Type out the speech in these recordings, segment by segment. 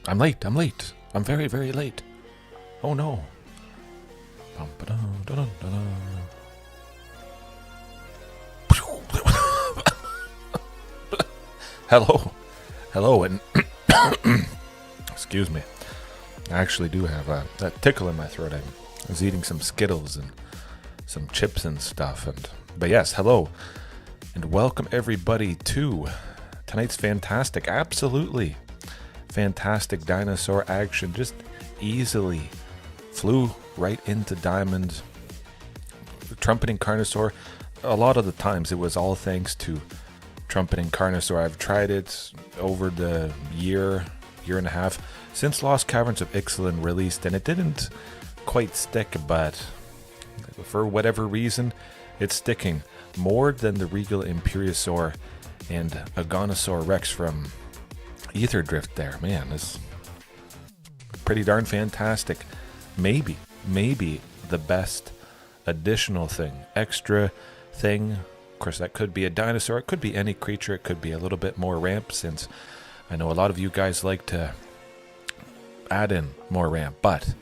I'm late. I'm very, very late. Oh no. Hello, and excuse me. I actually do have that tickle in my throat. I was eating some Skittles and some chips and stuff. But yes, hello, and welcome everybody to tonight's absolutely fantastic dinosaur action. Just easily flew right into Diamond. Trumpeting Carnosaur. A lot of the times it was all thanks to Trumpeting Carnosaur. I've tried it over the year and a half since Lost Caverns of Ixalan released, and it didn't quite stick, but for whatever reason, it's sticking more than the Regal Imperiosaur and a Ghalta Rex from Ether Drift there. Man, it's pretty darn fantastic. Maybe the best additional thing, extra thing. Of course, that could be a dinosaur, it could be any creature, it could be a little bit more ramp, since I know a lot of you guys like to add in more ramp. But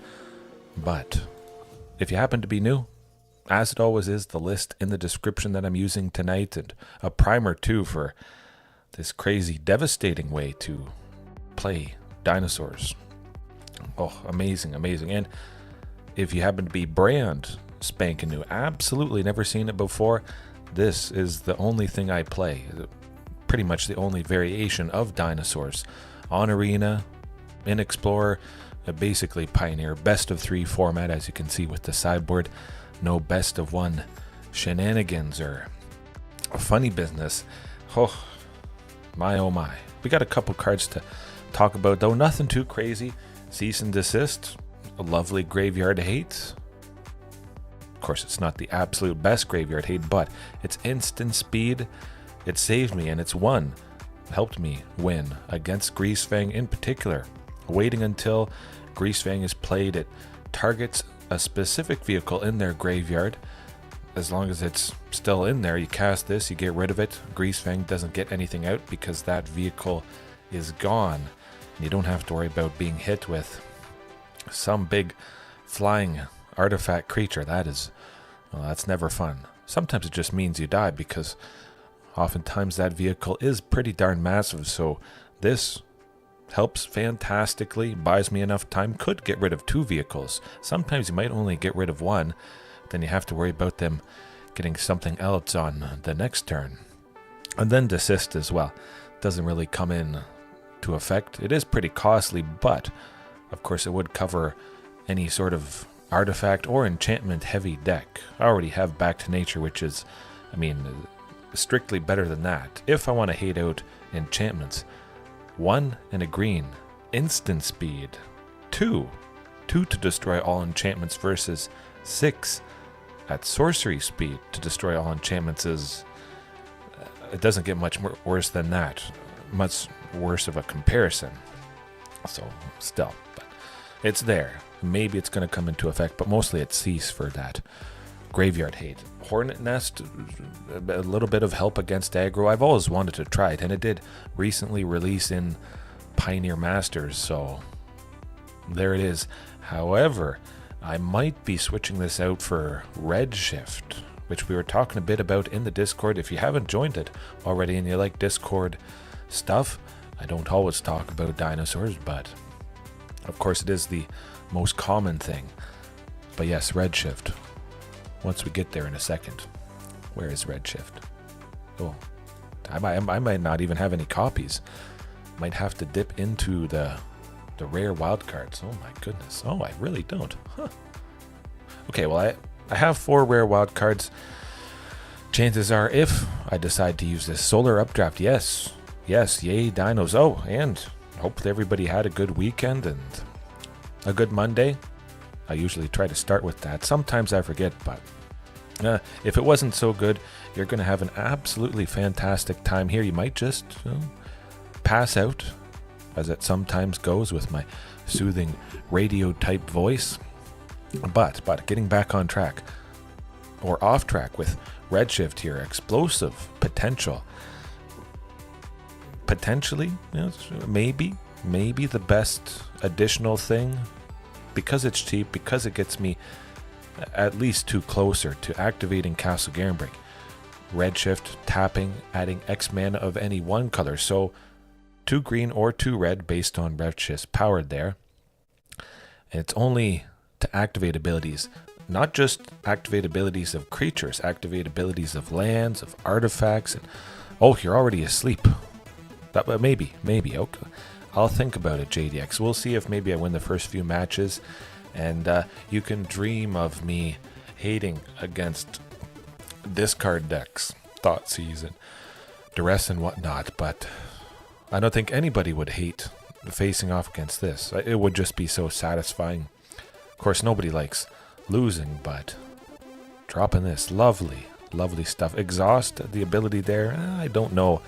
if you happen to be new, as it always is, the list in the description that I'm using tonight, and a primer too for this crazy, devastating way to play dinosaurs. Oh, amazing. And if you happen to be brand spanking new, absolutely never seen it before, this is the only thing I play. Pretty much the only variation of dinosaurs. On Arena, in Explorer, basically Pioneer, best of 3 format, as you can see with the sideboard. No best of 1 shenanigans or funny business. Oh my. We got a couple cards to talk about, though nothing too crazy. Cease and Desist, a lovely Graveyard Hate. Of course, it's not the absolute best Graveyard Hate, but it's instant speed. It saved me, and it's helped me win against Greasefang in particular. Waiting until Greasefang is played, it targets a specific vehicle in their graveyard. As long as it's still in there, you cast this, you get rid of it. Greasefang doesn't get anything out because that vehicle is gone. You don't have to worry about being hit with some big flying artifact creature. That's never fun. Sometimes it just means you die, because oftentimes that vehicle is pretty darn massive. So this helps fantastically, buys me enough time, could get rid of 2 vehicles. Sometimes you might only get rid of 1, then you have to worry about them getting something else on the next turn. And then Desist as well. Doesn't really come in to effect. It is pretty costly, but of course it would cover any sort of artifact or enchantment heavy deck. I already have Back to Nature, which is, strictly better than that. If I want to hate out enchantments, 1 and a green, instant speed. 2 to destroy all enchantments versus 6 at sorcery speed to destroy all enchantments. It doesn't get much worse than that. Much worse of a comparison. So still, but it's there. Maybe it's going to come into effect, but mostly it's Cease for that Graveyard Hate. Hornet Nest, a little bit of help against aggro. I've always wanted to try it, and it did recently release in Pioneer Masters, so there it is. However, I might be switching this out for Redshift, which we were talking a bit about in the Discord. If you haven't joined it already and you like Discord stuff, I don't always talk about dinosaurs, but of course it is the most common thing. But yes, Redshift. Once we get there in a second. Where is Redshift? Oh, I might not even have any copies. Might have to dip into the rare wildcards. Oh my goodness. Oh, I really don't. Huh. Okay, well, I have 4 rare wildcards. Chances are, if I decide to use this solar updraft, yes, yay dinos. Oh, and hopefully everybody had a good weekend and a good Monday. I usually try to start with that. Sometimes I forget, but if it wasn't so good, you're going to have an absolutely fantastic time here. You might just pass out, as it sometimes goes with my soothing radio-type voice. But getting back on track, or off track with Redshift here, explosive potential. Potentially, maybe maybe the best additional thing, because it's cheap, because it gets me at least 2 closer to activating Castle Garenbrig. Redshift, tapping, adding X mana of any one color, so 2 green or 2 red based on Redshift's powered there. And it's only to activate abilities, not just activate abilities of creatures, activate abilities of lands, of artifacts, and oh, you're already asleep. But maybe, okay. I'll think about it, JDX. We'll see if maybe I win the first few matches, and you can dream of me hating against discard decks, Thoughtseize and Duress and whatnot, but I don't think anybody would hate facing off against this. It would just be so satisfying. Of course, nobody likes losing, but dropping this, lovely stuff. Exhaust, the ability there, I don't know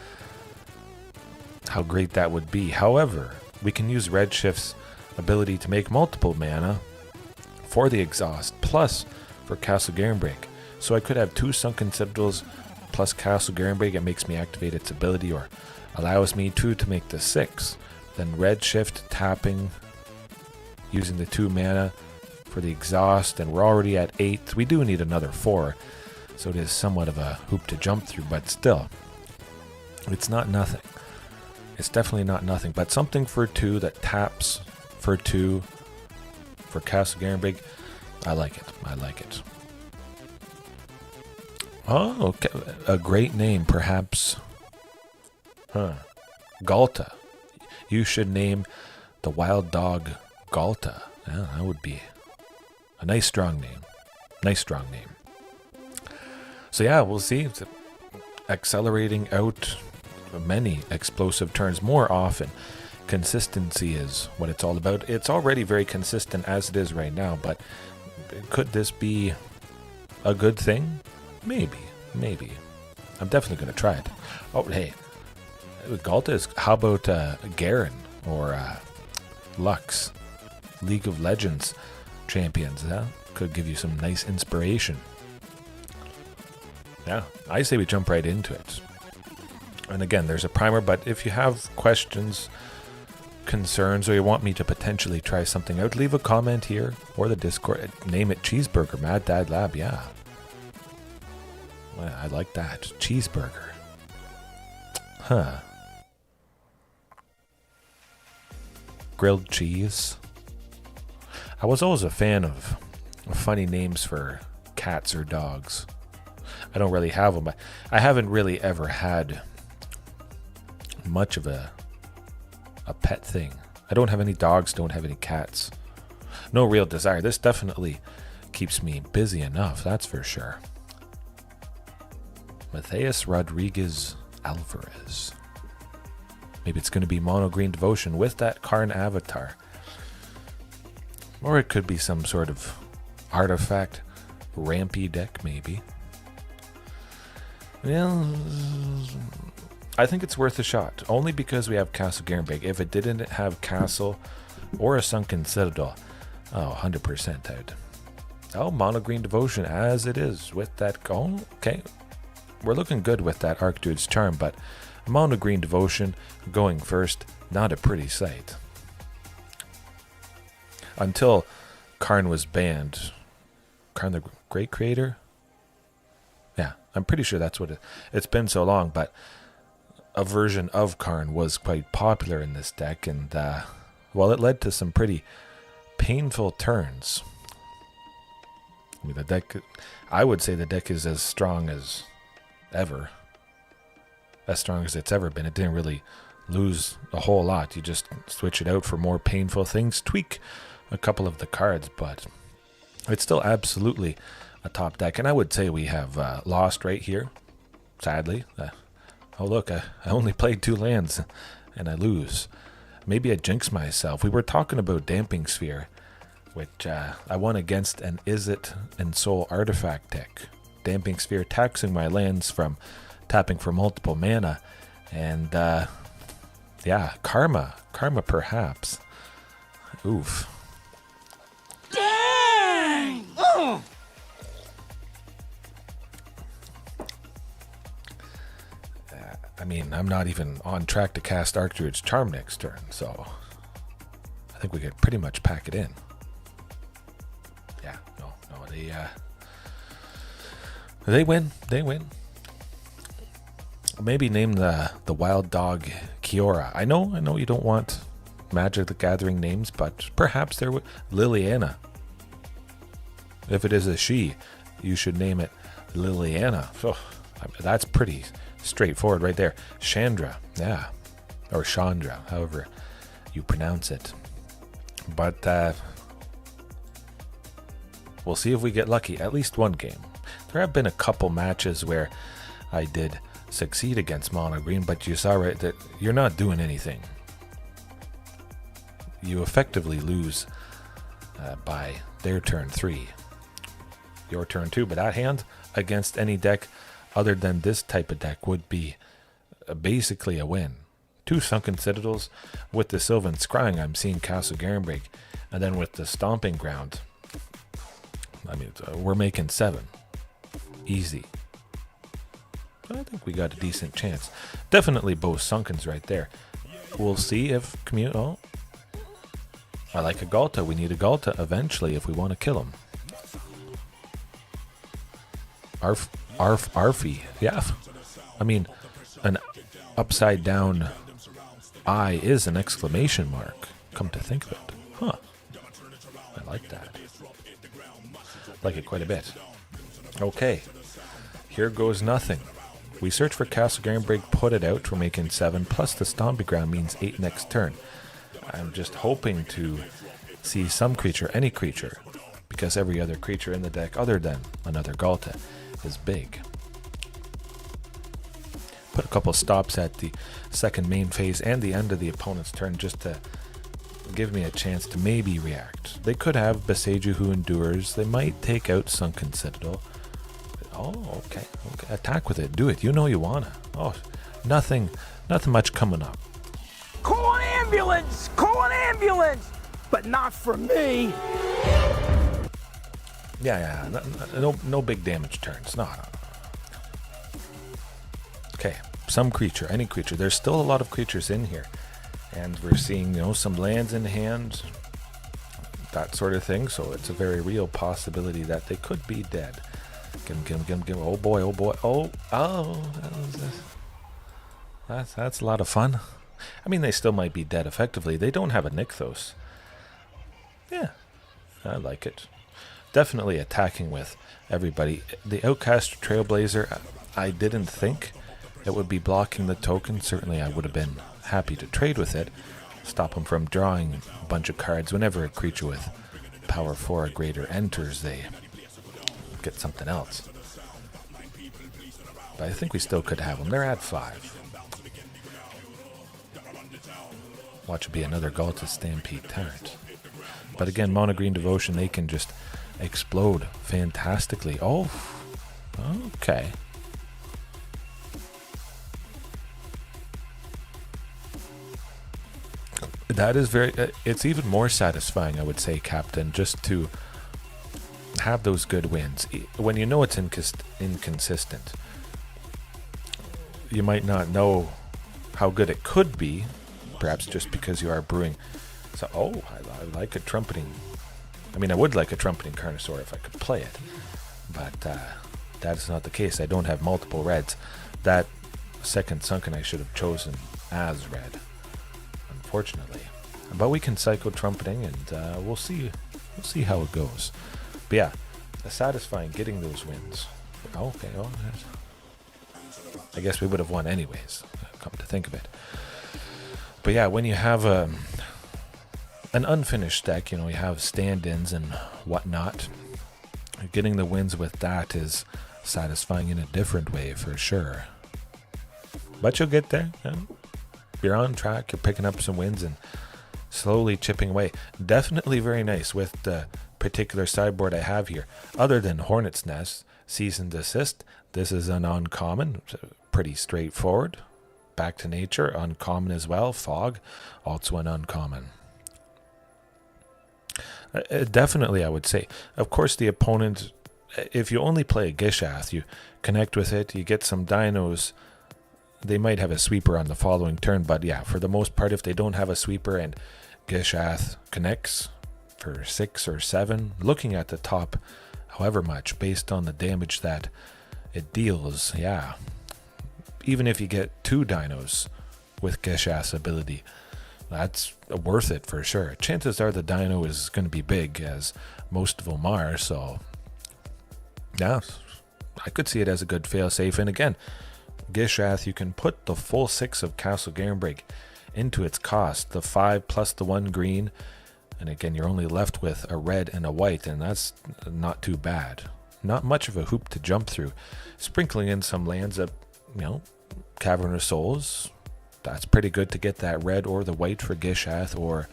how great that would be. However, we can use Redshift's ability to make multiple mana for the exhaust, plus for Castle Garenbrig. So I could have 2 Sunken Citadels plus Castle Garenbrig. It makes me activate its ability, or allows me to make the 6. Then Redshift, tapping, using the 2 mana for the exhaust, and we're already at 8. We do need another 4, so it is somewhat of a hoop to jump through, but still, it's not nothing. It's definitely not nothing, but something for 2 that taps for 2 for Castle Garenbrig. I like it. Oh, okay. A great name, perhaps. Ghalta. You should name the wild dog Ghalta. Yeah, that would be a nice strong name. So yeah, we'll see. It's accelerating out many explosive turns more often. Consistency is what it's all about. It's already very consistent as it is right now, but could this be a good thing? Maybe. I'm definitely going to try it. Oh, hey. Ghalta is... How about Garen or Lux? League of Legends champions, huh? Could give you some nice inspiration. Yeah, I say we jump right into it. And again, there's a primer, but if you have questions, concerns, or you want me to potentially try something out, leave a comment here or the Discord. Name it Cheeseburger, Mad Dad Lab, yeah. Well, I like that. Cheeseburger. Huh. Grilled cheese. I was always a fan of funny names for cats or dogs. I don't really have them. I haven't really ever had much of a pet thing. I don't have any dogs, don't have any cats. No real desire. This definitely keeps me busy enough, that's for sure. Matthias Rodriguez Alvarez. Maybe it's going to be mono green devotion with that Karn avatar. Or it could be some sort of artifact rampy deck, maybe. Well, I think it's worth a shot, only because we have Castle Garenbrig. If it didn't have Castle or a Sunken Citadel, 100% out. Oh, mono green devotion as it is with that. Oh, okay. We're looking good with that Archdruid's Charm, but mono green devotion going first, not a pretty sight. Until Karn was banned. Karn the Great Creator? Yeah, I'm pretty sure that's what it's been so long, but a version of Karn was quite popular in this deck, and well, it led to some pretty painful turns. I mean, the deck, I would say the deck is as strong as ever. As strong as it's ever been. It didn't really lose a whole lot. You just switch it out for more painful things, tweak a couple of the cards, but it's still absolutely a top deck. And I would say we have lost right here, sadly. Oh look, I only played 2 lands and I lose. Maybe I jinx myself. We were talking about Damping Sphere, which I won against an Izzet and Soul artifact deck. Damping Sphere taxing my lands from tapping for multiple mana, and yeah, karma perhaps. Oof. Dang! Oh! I mean, I'm not even on track to cast Archdruid's Charm next turn, so think we could pretty much pack it in. Yeah, no, they win. They win. Maybe name the wild dog Kiora. I know you don't want Magic the Gathering names, but perhaps there would Liliana. If it is a she, you should name it Liliana. Oh, that's pretty straightforward right there. Chandra, yeah, or Chandra, however you pronounce it. But we'll see if we get lucky. At least one game. There have been a couple matches where I did succeed against mono green, but you saw right that you're not doing anything. You effectively lose by their turn 3, your turn 2, but that hand against any deck other than this type of deck would be basically a win. 2 Sunken Citadels. With the Sylvan Scrying, I'm seeing Castle Garenbrig, and then with the Stomping Ground, I mean, we're making 7 easy. I think we got a decent chance. Definitely both Sunkens right there. We'll see if Commune... Oh, I like a Ghalta. We need a Ghalta eventually if we want to kill him. Arfy. Yeah. I mean, an upside down I is an exclamation mark. Come to think of it. Huh. I like that. Like it quite a bit. Okay. Here goes nothing. We search for Castle Garenbrig, put it out. We're making 7, plus the Stomping Ground means 8 next turn. I'm just hoping to see some creature, any creature, because every other creature in the deck other than another Ghalta is big. Put a couple stops at the second main phase and the end of the opponent's turn just to give me a chance to maybe react. They could have Beseju who endures. They might take out Sunken Citadel. Oh, okay. Attack with it. Do it. You know you wanna. Oh, nothing much coming up. Call an ambulance! Call an ambulance! But not for me! Yeah. No big damage turns. No. Okay. Some creature, any creature. There's still a lot of creatures in here. And we're seeing, some lands in hand. That sort of thing. So it's a very real possibility that they could be dead. Give him. Oh boy. Oh. That's a lot of fun. I mean, they still might be dead effectively. They don't have a Nykthos. Yeah, I like it. Definitely attacking with everybody. The Outcast Trailblazer, I didn't think it would be blocking the token. Certainly I would have been happy to trade with it. Stop them from drawing a bunch of cards. Whenever a creature with power 4 or greater enters, they get something else. But I think we still could have them. They're at 5. Watch it be another Ghalta Stampede Tyrant. But again, Mono Green Devotion, they can just explode fantastically. Oh, okay. That is very... it's even more satisfying, I would say, Captain, just to have those good wins. When you know it's inconsistent, you might not know how good it could be, perhaps just because you are brewing. So, I like a Trumpeting... I mean, I would like a Trumpeting Carnosaur if I could play it, but that is not the case. I don't have multiple reds. That second Sunken I should have chosen as red, unfortunately. But we can Psycho Trumpeting, and we'll see how it goes. But yeah, satisfying getting those wins. Okay, I guess we would have won anyways, come to think of it. But yeah, when you have an unfinished deck, you have stand-ins and whatnot, getting the wins with that is satisfying in a different way for sure. But you'll get there. You're on track, you're picking up some wins and slowly chipping away. Definitely very nice with the particular sideboard I have here. Other than Hornet's Nest, Seasoned Assist, this is an uncommon, pretty straightforward. Back to Nature, uncommon as well. Fog, also an uncommon. Definitely, I would say. Of course, the opponent, if you only play a Gishath, you connect with it, you get some dinos, they might have a sweeper on the following turn, but yeah, for the most part, if they don't have a sweeper and Gishath connects for 6 or 7, looking at the top however much based on the damage that it deals. Yeah, even if you get 2 dinos with Gishath's ability, that's worth it for sure. Chances are the dino is going to be big, as most of them are, so yeah, I could see it as a good failsafe. And again, Gishath, you can put the full 6 of Castle Garenbrig into its cost, the 5 plus the 1 green, and again you're only left with a red and a white, and that's not too bad. Not much of a hoop to jump through. Sprinkling in some lands up, Cavern of Souls, that's pretty good to get that red or the white for Gishath, or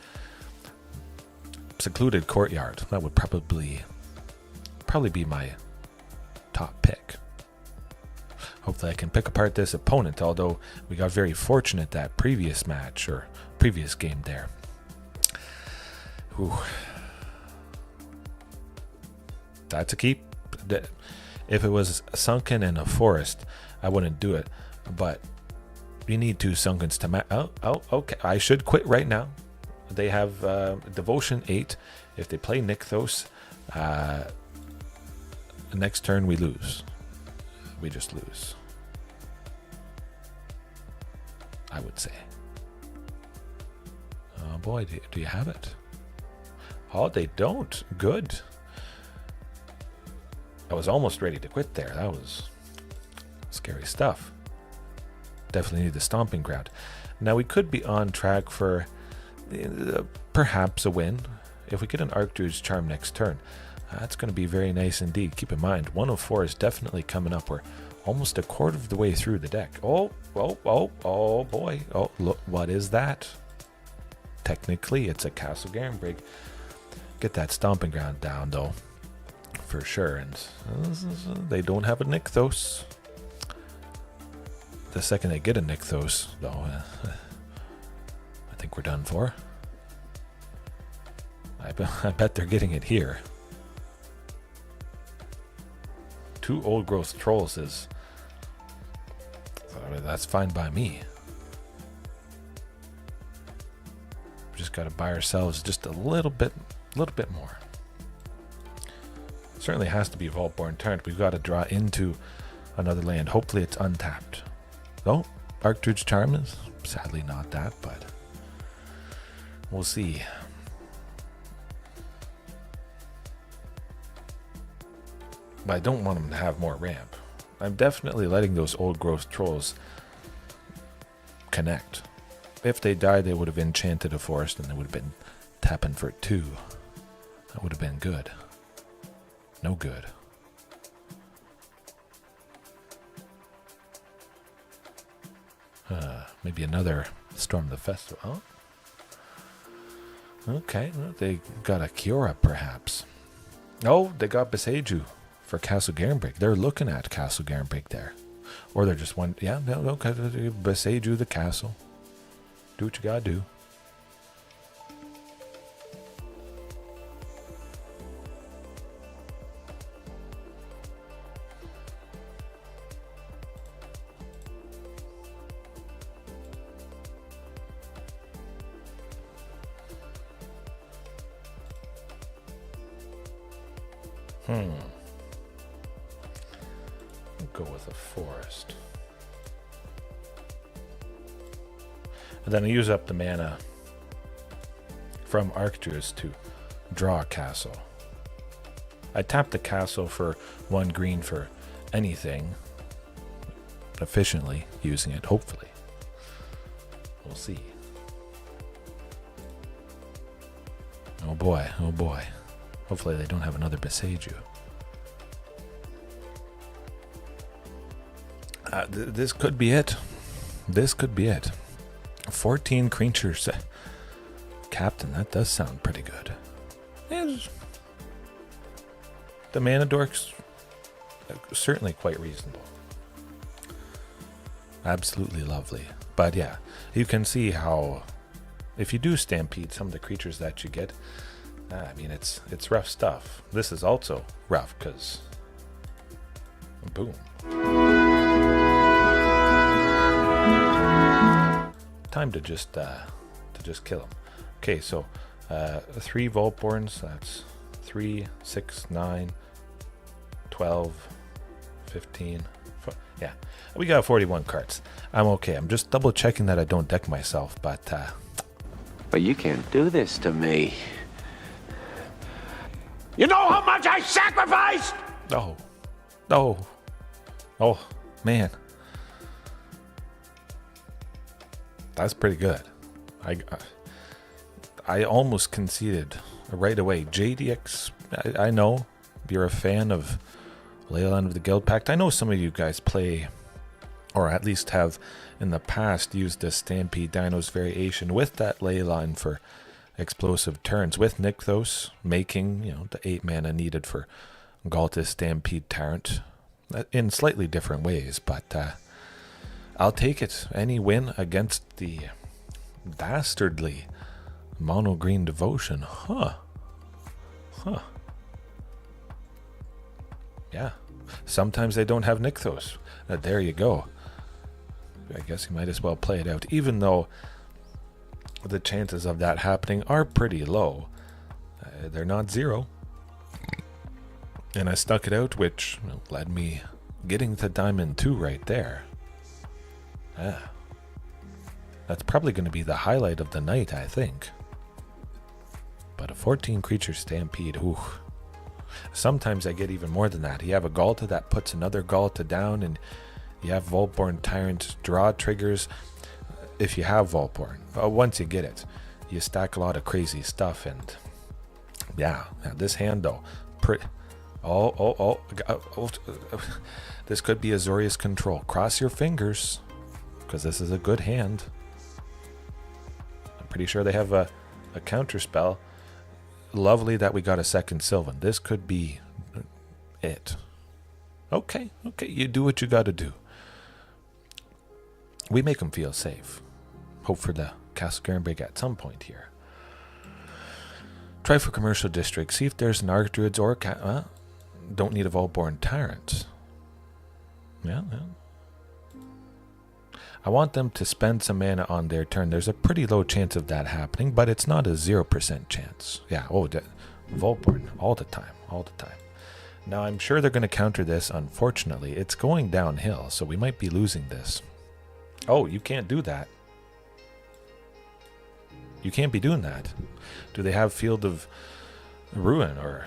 Secluded Courtyard. That would probably be my top pick. Hopefully I can pick apart this opponent, although we got very fortunate that previous match, or previous game there. Ooh. That's a keep. If it was sunken in a forest, I wouldn't do it, but you need 2 sunkens to match. Oh, okay. I should quit right now. They have Devotion 8. If they play Nykthos, next turn we lose. We just lose, I would say. Oh boy, do you have it? Oh, they don't. Good. I was almost ready to quit there. That was scary stuff. Definitely need the Stomping Ground. Now we could be on track for perhaps a win if we get an Archdruid's Charm next turn. That's going to be very nice indeed. Keep in mind, 104 is definitely coming up. We're almost a quarter of the way through the deck. Oh boy. Oh, look, what is that? Technically, it's a Castle Garenbrig. Get that Stomping Ground down, though, for sure. And they don't have a Nykthos. The second they get a Nykthos, though, I think we're done for. I bet they're getting it here. 2 old growth trolls is, that's fine by me. We just got to buy ourselves just a little bit more. Certainly has to be Vaultborn Tyrant. We've got to draw into another land. Hopefully it's untapped. Oh, Archdruid's Charm is sadly not that, but we'll see. But I don't want them to have more ramp. I'm definitely letting those old growth trolls connect. If they died, they would have enchanted a forest and they would have been tapping for 2. That would have been good. No good. Maybe another Storm the Festival. Oh. Okay, well, they got a Kiora perhaps. Oh, they got Beseju for Castle Garenbrig. They're looking at Castle Garenbrig there. Or they're just one. Yeah, no, Beseju the castle. Do what you gotta do. Go with a forest. And then I use up the mana from Archdruid to draw a castle. I tap the castle for 1 green for anything, efficiently using it, hopefully. We'll see. Oh boy, oh boy. Hopefully they don't have another Beseju. This could be it. This could be it. 14 creatures. Captain, that does sound pretty good. The mana dork's certainly quite reasonable. Absolutely lovely. But yeah, you can see how if you do stampede some of the creatures that you get, I mean, it's rough stuff. This is also rough because boom. Time to just kill him. Okay, so 3 Vaultborns, that's 3, 6, 9, 12, 15. Yeah, we got 41 cards. I'm okay. I'm just double checking that I don't deck myself, but you can't do this to me. You know how much I sacrificed? Oh, man. That's pretty good. I almost conceded right away. JDX, I know you're a fan of Leyline of the Guild Pact. I know some of you guys play, or at least have in the past used this Stampede Dinos variation with that Leyline for explosive turns, with Nykthos making, the 8 mana needed for Ghalta Stampede Tyrant in slightly different ways, but I'll take it. Any win against the dastardly mono green devotion. Yeah. Sometimes they don't have Nykthos. There you go. I guess you might as well play it out, even though the chances of that happening are pretty low. They're not 0. And I stuck it out, which led me getting to Diamond 2 right there. That's probably going to be the highlight of the night, I think. But a 14 creature Stampede, ooh. Sometimes I get even more than that. You have a Ghalta that puts another Ghalta down, and you have Vaultborn Tyrant draw triggers. If you have Vaultborn, once you get it, you stack a lot of crazy stuff, and yeah, this hand though, this could be Azorius Control. Cross your fingers, because this is a good hand. I'm pretty sure they have a counter spell. Lovely that we got a second Sylvan. This could be it. Okay, you do what you got to do. We make them feel safe. Hope for the Castle Garenbrig at some point here. Try for commercial district. See if there's an Archdruids or don't need a Vaultborn Tyrant. Yeah. I want them to spend some mana on their turn. There's a pretty low chance of that happening, but it's not a 0% chance. Yeah, Vaultborn all the time. Now, I'm sure they're going to counter this. Unfortunately, it's going downhill, so we might be losing this. Oh, you can't do that. You can't be doing that. Do they have Field of Ruin or...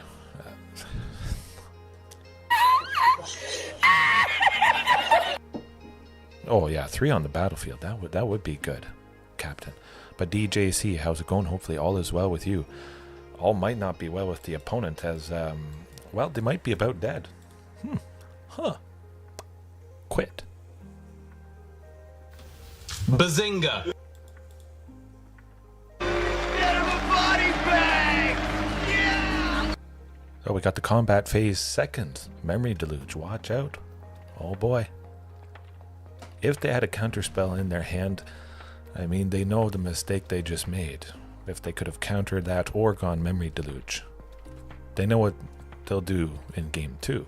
Oh yeah, 3 on the battlefield. That would be good, Captain. But DJC, how's it going? Hopefully all is well with you. All might not be well with the opponent, as well, they might be about dead. Quit. Bazinga! Oh, we got the combat phase second. Memory Deluge. Watch out. Oh boy. If they had a counterspell in their hand, I mean, they know the mistake they just made. If they could have countered that or gone Memory Deluge, they know what they'll do in game 2.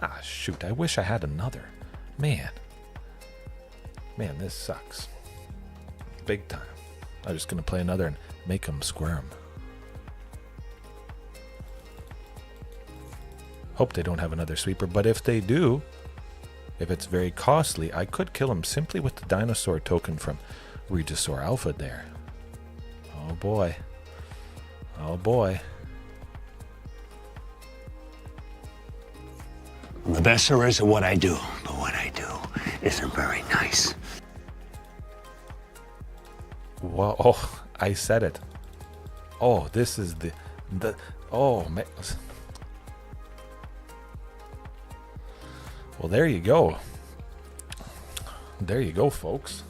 Ah, shoot. I wish I had another. Man, this sucks. Big time. I'm just going to play another and make them squirm. Hope they don't have another sweeper, but if they do, if it's very costly, I could kill him simply with the Dinosaur token from Regisaur Alpha there. Oh boy. Oh boy. I'm the best there is at what I do, but what I do isn't very nice. Well, oh, I said it. Oh, this is the oh man. Well, there you go. There you go, folks.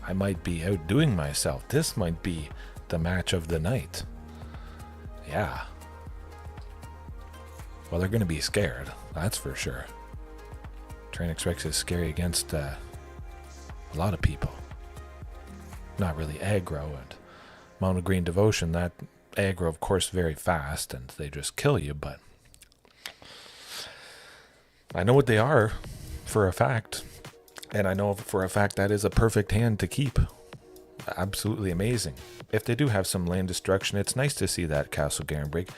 I might be outdoing myself. This might be the match of the night. Yeah. Well, they're going to be scared. That's for sure. Tyrranax Rex is scary against a lot of people. Not really aggro, and Mono Green Devotion, that aggro, of course, very fast, and they just kill you, but I know what they are for a fact, and I know for a fact that is a perfect hand to keep. absolutely amazing. If they do have some land destruction, it's nice to see that Castle Garenbrig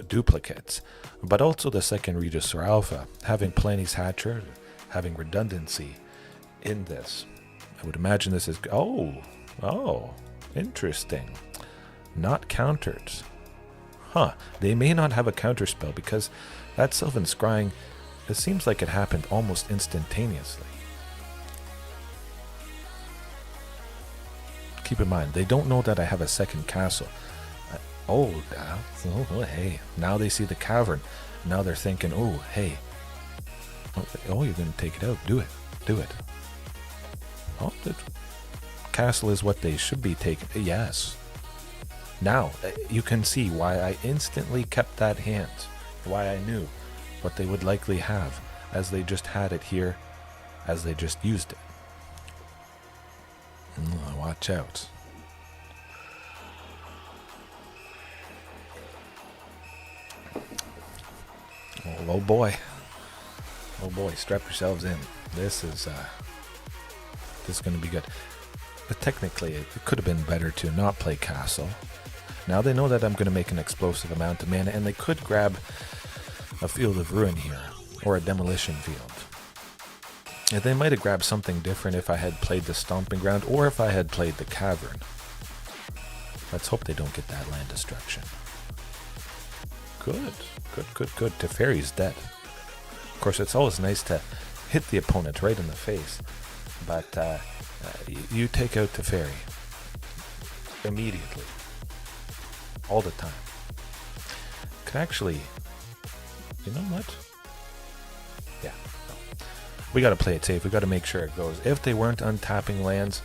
duplicates. But also the second Regisaur Alpha, having Palani's Hatcher, having redundancy in this. I would imagine this is... Oh, interesting. Not countered. Huh, they may not have a counter spell because that Sylvan Scrying, it seems like it happened almost instantaneously. Keep in mind, they don't know that I have a second castle. Hey, now they see the cavern. Now they're thinking, oh, hey. Oh, you're going to take it out. Do it. Oh, the castle is what they should be taking. Yes. Now, you can see why I instantly kept that hand. Why I knew what they would likely have, as they just had it here, as they just used it. Watch out. Oh boy. Oh boy, strap yourselves in. This is going to be good. But technically, it could have been better to not play castle. Now they know that I'm going to make an explosive amount of mana, and they could grab a Field of Ruin here, or a Demolition Field. And they might have grabbed something different if I had played the Stomping Ground, or if I had played the Cavern. Let's hope they don't get that land destruction. Good. Teferi's dead. Of course, it's always nice to hit the opponent right in the face, but you take out Teferi immediately. All the time. Could actually... You know what? Yeah. No. We got to play it safe. We got to make sure it goes. If they weren't untapping lands,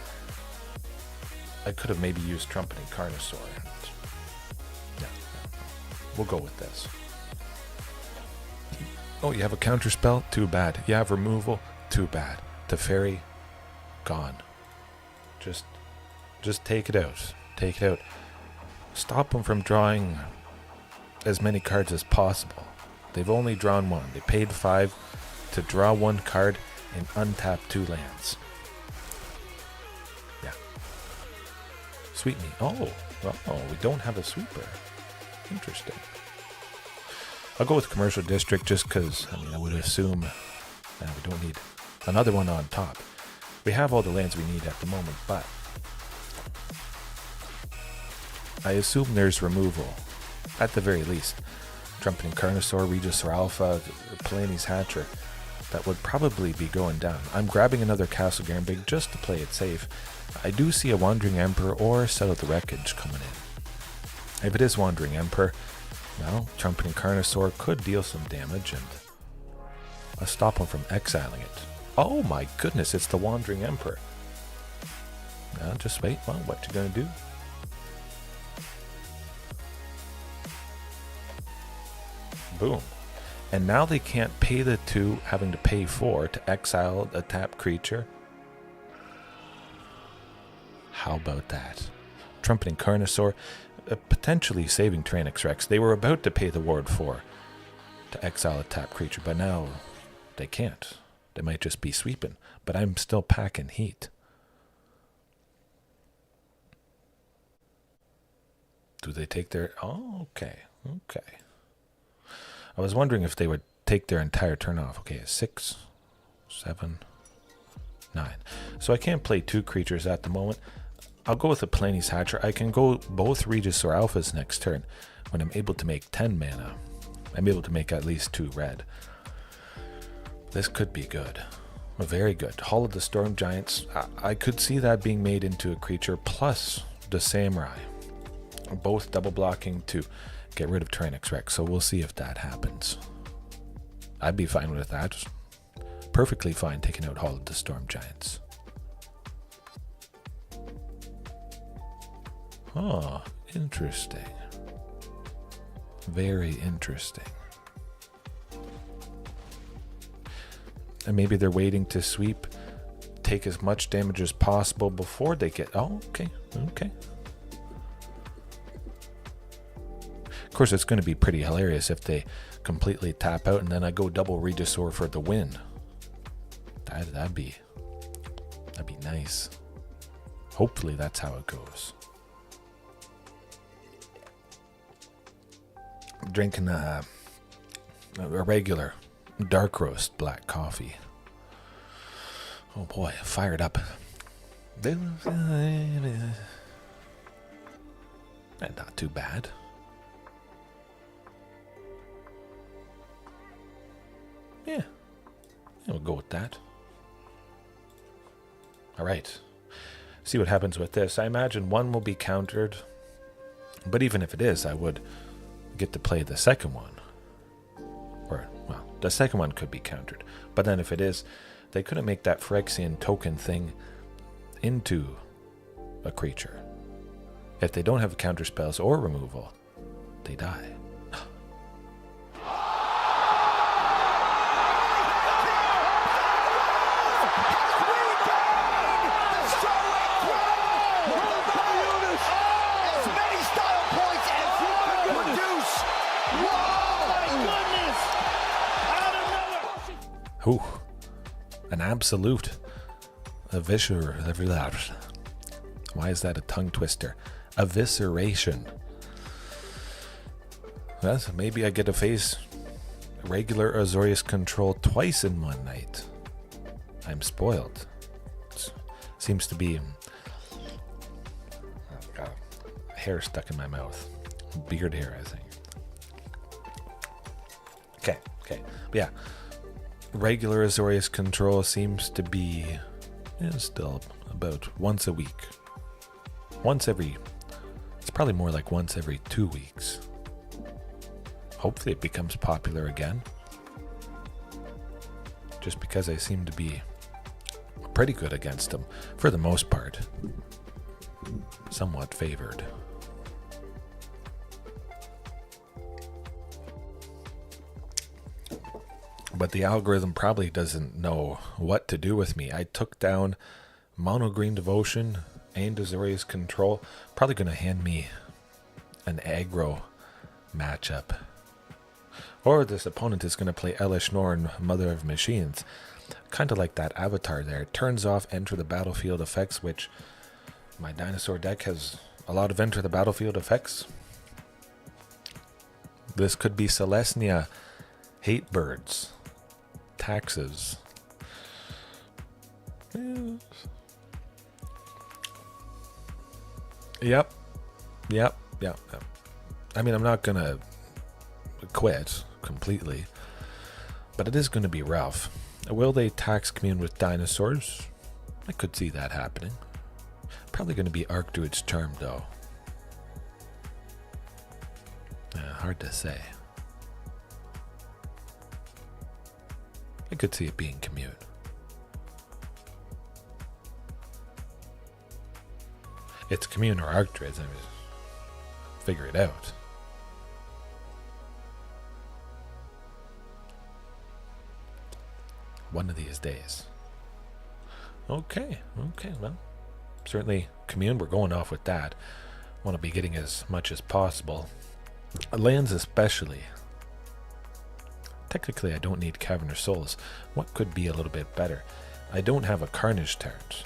I could have maybe used Trumpeting Carnosaur. Yeah. We'll go with this. Oh, you have a counter spell? Too bad. You have removal? Too bad. Teferi? Gone. Just take it out. Take it out. Stop them from drawing as many cards as possible. They've only drawn one. They paid 5 to draw 1 card and untap 2 lands. Yeah. Sweep me. Oh, we don't have a sweeper. Interesting. I'll go with Commercial District just because, I would assume we don't need another one on top. We have all the lands we need at the moment, but I assume there's removal, at the very least. Trumpeting Carnosaur, Regisaur Alpha, Palani's Hatcher, that would probably be going down. I'm grabbing another Castle Garenbrig just to play it safe. I do see a Wandering Emperor or Settle the Wreckage coming in. If it is Wandering Emperor, well, Trumpeting Carnosaur could deal some damage and I'll stop him from exiling it. Oh my goodness, it's the Wandering Emperor. Now just wait, well, what you gonna do? Boom. And now they can't pay the 2, having to pay 4 to exile a tapped creature. How about that? Trumpeting Carnosaur, potentially saving Tyrranax Rex. They were about to pay the ward 4 to exile a tapped creature, but now they can't. They might just be sweeping, but I'm still packing heat. Do they take their... Oh, okay. I was wondering if they would take their entire turn off. Okay, 6, 7, 9. So I can't play 2 creatures at the moment. I'll go with the Palani's Hatcher. I can go both Regisaur Alphas next turn when I'm able to make 10 mana. I'm able to make at least 2 red. This could be good. Very good. Hall of the Storm Giants. I could see that being made into a creature plus the Samurai. Both double blocking to get rid of Tyrranax Rex, so we'll see if that happens. I'd be fine with that. Perfectly fine taking out Hall of the Storm Giants. Oh, interesting. Very interesting. And maybe they're waiting to sweep, take as much damage as possible before they get... Oh, okay. Of course, it's going to be pretty hilarious if they completely tap out and then I go double Regisaur for the win. That'd be nice. Hopefully that's how it goes. I'm drinking a regular dark roast black coffee. Oh boy, fired up. And not too bad. Yeah, we'll go with that. All right. See what happens with this. I imagine one will be countered, but even if it is, I would get to play the second one. Or, well, the second one could be countered. But then if it is, they couldn't make that Phyrexian token thing into a creature. If they don't have counter spells or removal, they die. Ooh, an absolute evisceration. Why is that a tongue twister? Evisceration. Well, maybe I get to face regular Azorius Control twice in one night. I'm spoiled. Seems to be... I've got hair stuck in my mouth. Beard hair, I think. Okay. But yeah. Regular Azorius Control seems to be still about once a week. It's probably more like once every 2 weeks. Hopefully it becomes popular again. Just because I seem to be pretty good against them, for the most part. Somewhat favored. But the algorithm probably doesn't know what to do with me. I took down Mono Green Devotion and Azorius Control. Probably going to hand me an aggro matchup. Or this opponent is going to play Elish Norn, Mother of Machines. Kind of like that avatar there. It turns off enter the battlefield effects, which my dinosaur deck has a lot of enter the battlefield effects. This could be Selesnya, Hatebirds, Taxes. Yep. I mean, I'm not going to quit completely, but it is going to be rough. Will they tax Commune with Dinosaurs? I could see that happening. Probably going to be Archdruid's Charm, though. Hard to say. I could see it being Commune. It's Commune or Archdruid. I mean, figure it out. One of these days. Okay, well, certainly Commune, we're going off with that. Want to be getting as much as possible. Lands especially. Technically, I don't need Cavern of Souls. What could be a little bit better? I don't have a Carnage Tyrant.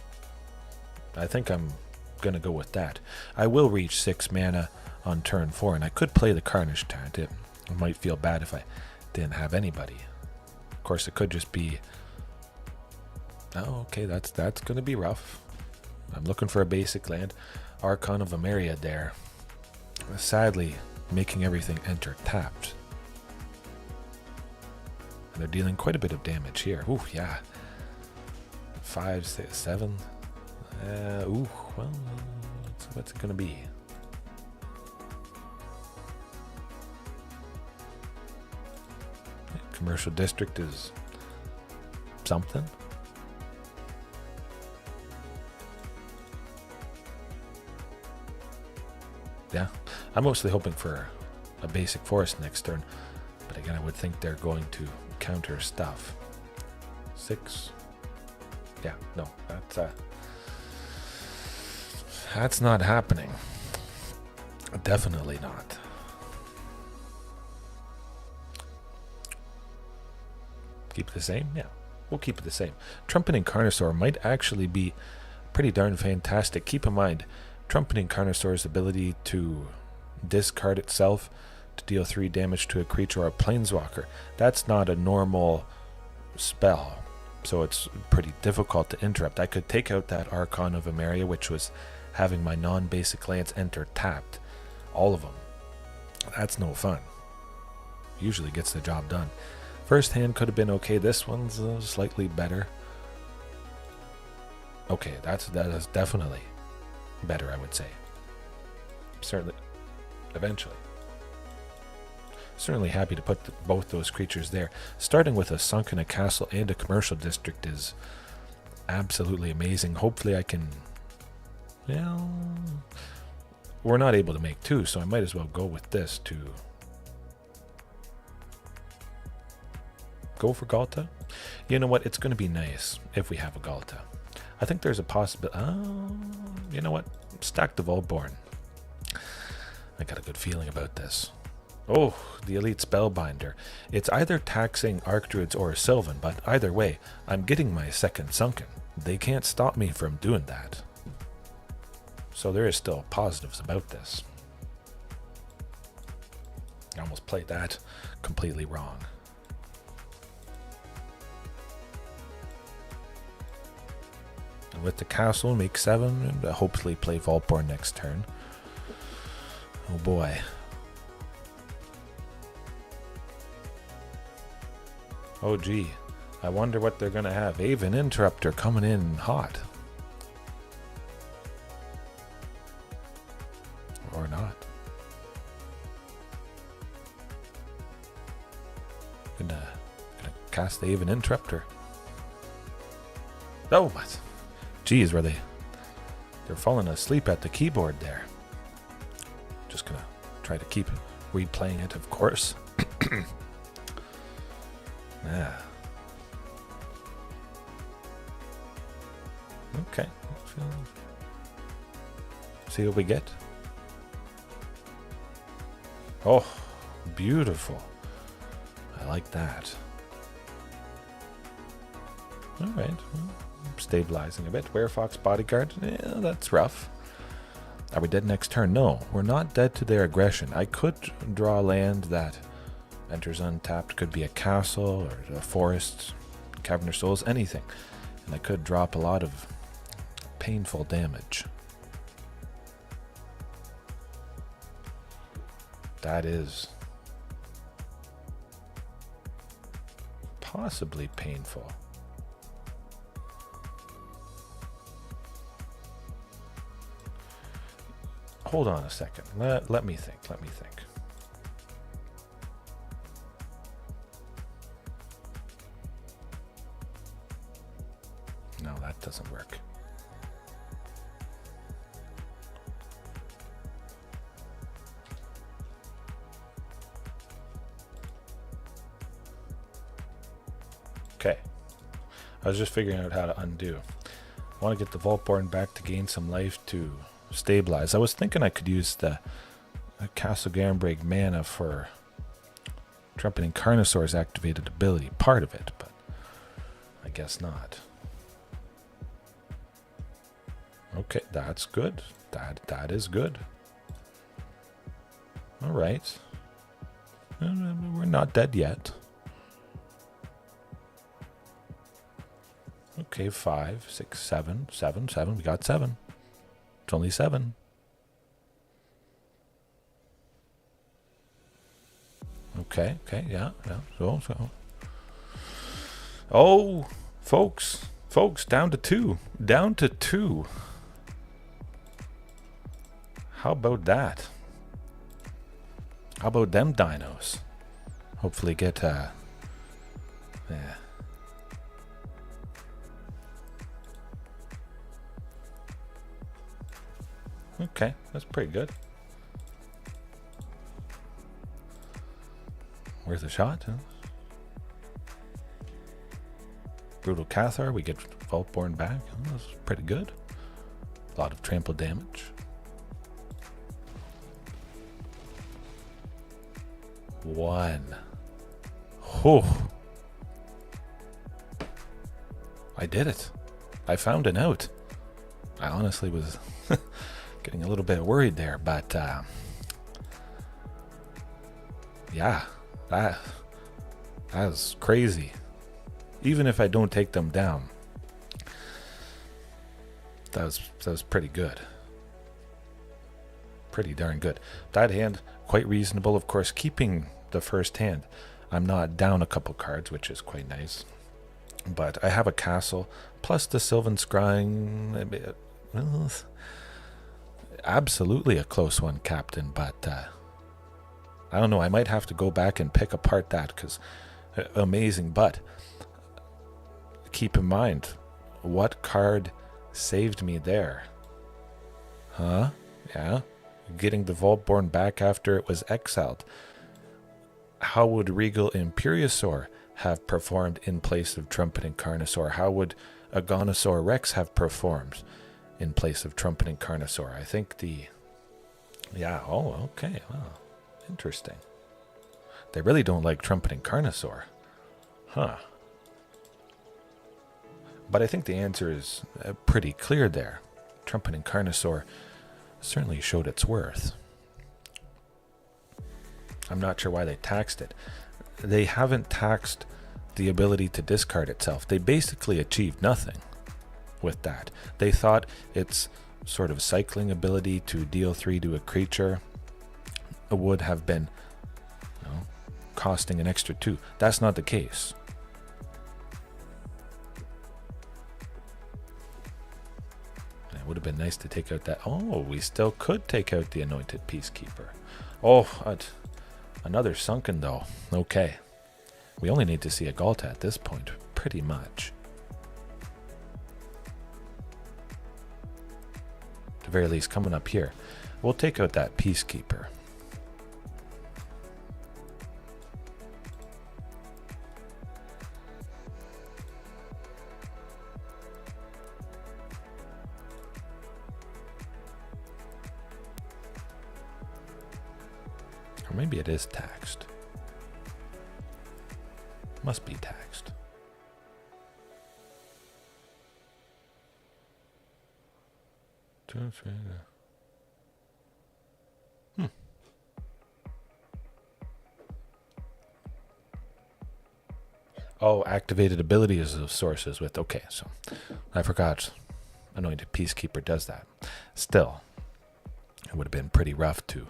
I think I'm going to go with that. I will reach 6 mana on turn 4, and I could play the Carnage Tyrant. It might feel bad if I didn't have anybody. Of course, it could just be... Oh, okay, that's going to be rough. I'm looking for a basic land. Archon of Emeria there. Sadly, making everything enter tapped. And they're dealing quite a bit of damage here. Ooh, yeah. 5, 6, 7. Ooh, well, what's it going to be? Commercial district is something. Yeah, I'm mostly hoping for a basic forest next turn, but again, I would think they're going to counter stuff. 6. Yeah, no, that's not happening. Definitely not. Keep it the same? Yeah, we'll keep it the same. Trumpeting Carnosaur might actually be pretty darn fantastic. Keep in mind, Trumpeting Carnosaur's ability to discard itself to deal 3 damage to a creature or a planeswalker, that's not a normal spell, so it's pretty difficult to interrupt. I could take out that Archon of Emeria, which was having my non-basic lands enter tapped, all of them. That's no fun. Usually gets the job done. First hand could have been okay. This one's slightly better. Okay, that is definitely better, I would say. Certainly, eventually. Certainly happy to put both those creatures there. Starting with a Sunken, a Castle, and a Commercial District is absolutely amazing. Hopefully I can... Well, we're not able to make 2, so I might as well go with this to... Go for Ghalta? You know what? It's going to be nice if we have a Ghalta. I think there's a possibility... you know what? Stack the Vaultborn. I got a good feeling about this. Oh, the Elite Spellbinder. It's either taxing Archdruids or Sylvan, but either way, I'm getting my second Sunken. They can't stop me from doing that. So there is still positives about this. I almost played that completely wrong. And with the castle, make 7, and hopefully play Vaultborn next turn. Oh boy. Oh gee, I wonder what they're gonna have. Aven Interrupter coming in hot. Or not. Gonna cast the Aven Interrupter. Oh, what? Geez, were they're falling asleep at the keyboard there. Just gonna try to keep replaying it, of course. Yeah. Okay. See what we get. Oh, beautiful. I like that. All right. Well, stabilizing a bit. Werefox Bodyguard. Yeah, that's rough. Are we dead next turn? No, we're not dead to their aggression. I could draw land that enters untapped. Could be a castle or a forest, Cavern of Souls, anything. And I could drop a lot of painful damage. That is possibly painful. Hold on a second. Let me think. Let me think. No, that doesn't work. Okay. I was just figuring out how to undo. I want to get the Vaultborn back to gain some life to stabilize. I was thinking I could use the Castle Garenbrig mana for Trumpeting Carnosaur's activated ability, part of it, but I guess not. Okay, that's good. That is good. All right. We're not dead yet. Okay, 5, 6, 7, 7, 7. We got 7. It's only 7. Okay, yeah. So. Oh, folks, down to 2. Down to 2. How about that? How about them dinos? Hopefully get, yeah. Okay, that's pretty good. Worth a shot, huh? Brutal Cathar, we get Vaultborn back. Oh, that's pretty good. A lot of trample damage. One. Oh. I did it. I found an out. I honestly was getting a little bit worried there, but yeah, that was crazy. Even if I don't take them down, that was pretty good. Pretty darn good. That hand, quite reasonable. Of course, keeping the first hand, I'm not down a couple cards, which is quite nice. But I have a castle, plus the Sylvan Scrying. Well, absolutely a close one, Captain, but I don't know. I might have to go back and pick apart that, because amazing. But keep in mind, what card saved me there? Huh? Yeah. Getting the Vaultborn back after it was exiled. How would Regal Imperiosaur have performed in place of Trumpeting Carnosaur? How would a Dinosaur Rex have performed in place of Trumpeting Carnosaur? I think yeah, oh, okay, well, interesting. They really don't like Trumpeting Carnosaur. Huh. But I think the answer is pretty clear there. Trumpeting Carnosaur certainly showed its worth. I'm not sure why they taxed it. They haven't taxed the ability to discard itself. They basically achieved nothing with that. They thought its sort of cycling ability to deal 3 to a creature would have been, costing an extra 2. That's not the case. It would have been nice to take out that. Oh, we still could take out the Anointed Peacekeeper. Oh, another Sunken though. Okay. We only need to see a Ghalta at this point, pretty much. At the very least, coming up here, we'll take out that Peacekeeper. Or maybe it is taxed. Must be taxed. Oh, activated abilities of sources with. Okay, so I forgot. Anointed Peacekeeper does that. Still, it would have been pretty rough to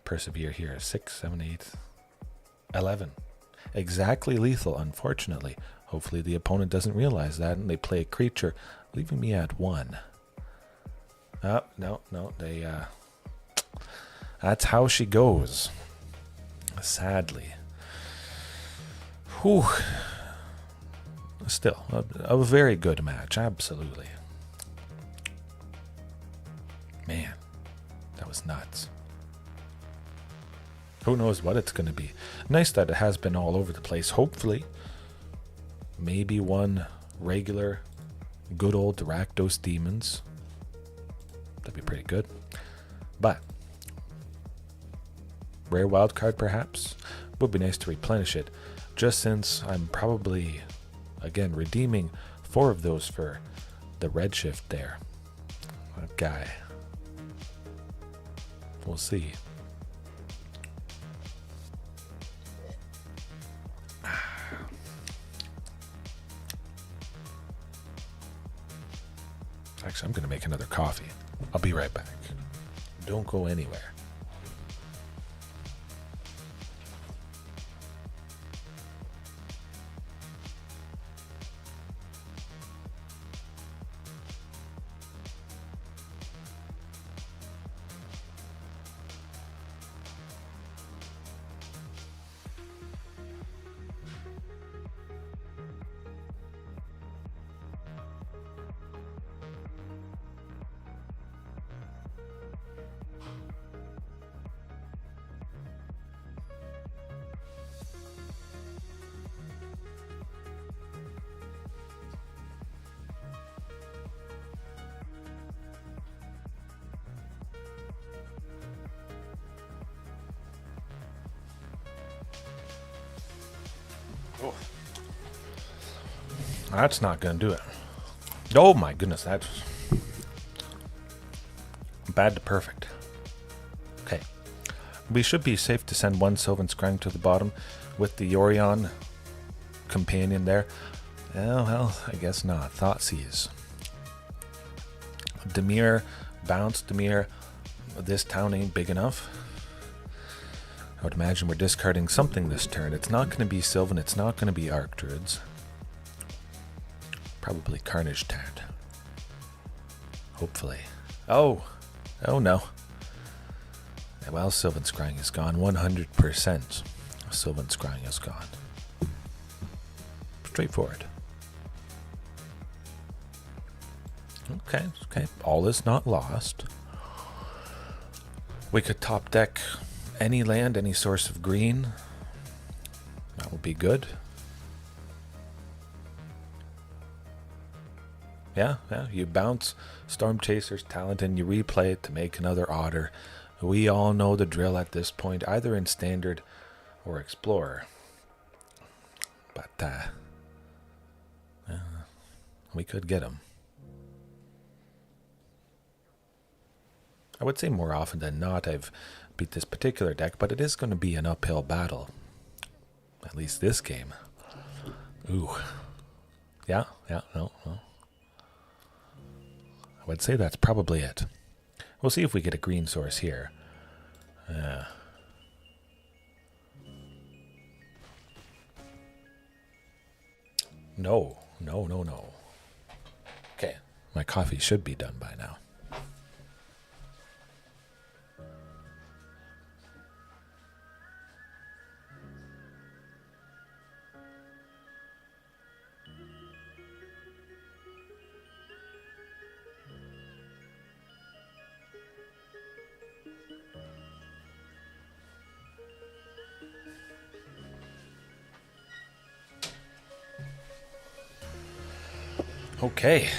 persevere here. 6, 7, 8, 11. Exactly lethal, unfortunately. Hopefully the opponent doesn't realize that and they play a creature, leaving me at 1. Oh, no, they, that's how she goes. Sadly. Whew. Still, a very good match, absolutely. Man, that was nuts. Who knows what it's going to be. Nice that it has been all over the place. Hopefully, maybe one regular, good old Rakdos Demons. That'd be pretty good. But, rare wildcard perhaps. Would be nice to replenish it. Just since I'm probably, again, redeeming 4 of those for the redshift there. That guy. We'll see. Actually, I'm going to make another coffee. I'll be right back. Don't go anywhere. Oh. That's not going to do it. Oh my goodness, that's Bad to perfect. Okay. We should be safe to send one Sylvan Scrying to the bottom with the Yorion companion there. Well, I guess not. Thoughtseize. Dimir, bounce Dimir. This town ain't big enough. I would imagine we're discarding something this turn. It's not going to be Sylvan. It's not going to be Archdruids. Probably Carnage Tyrant. Hopefully. Oh no. Well, Sylvan Scrying is gone. 100%. Sylvan Scrying is gone. Straightforward. Okay. All is not lost. We could top deck any land, any source of green. That would be good. Yeah, you bounce Storm Chaser's talent and you replay it to make another Otter. We all know the drill at this point, either in Standard or Explorer. But, we could get him. I would say more often than not I've beat this particular deck, but it is going to be an uphill battle. At least this game. Ooh. Yeah, no. I would say that's probably it. We'll see if we get a green source here. No. Okay, my coffee should be done by now. Okay.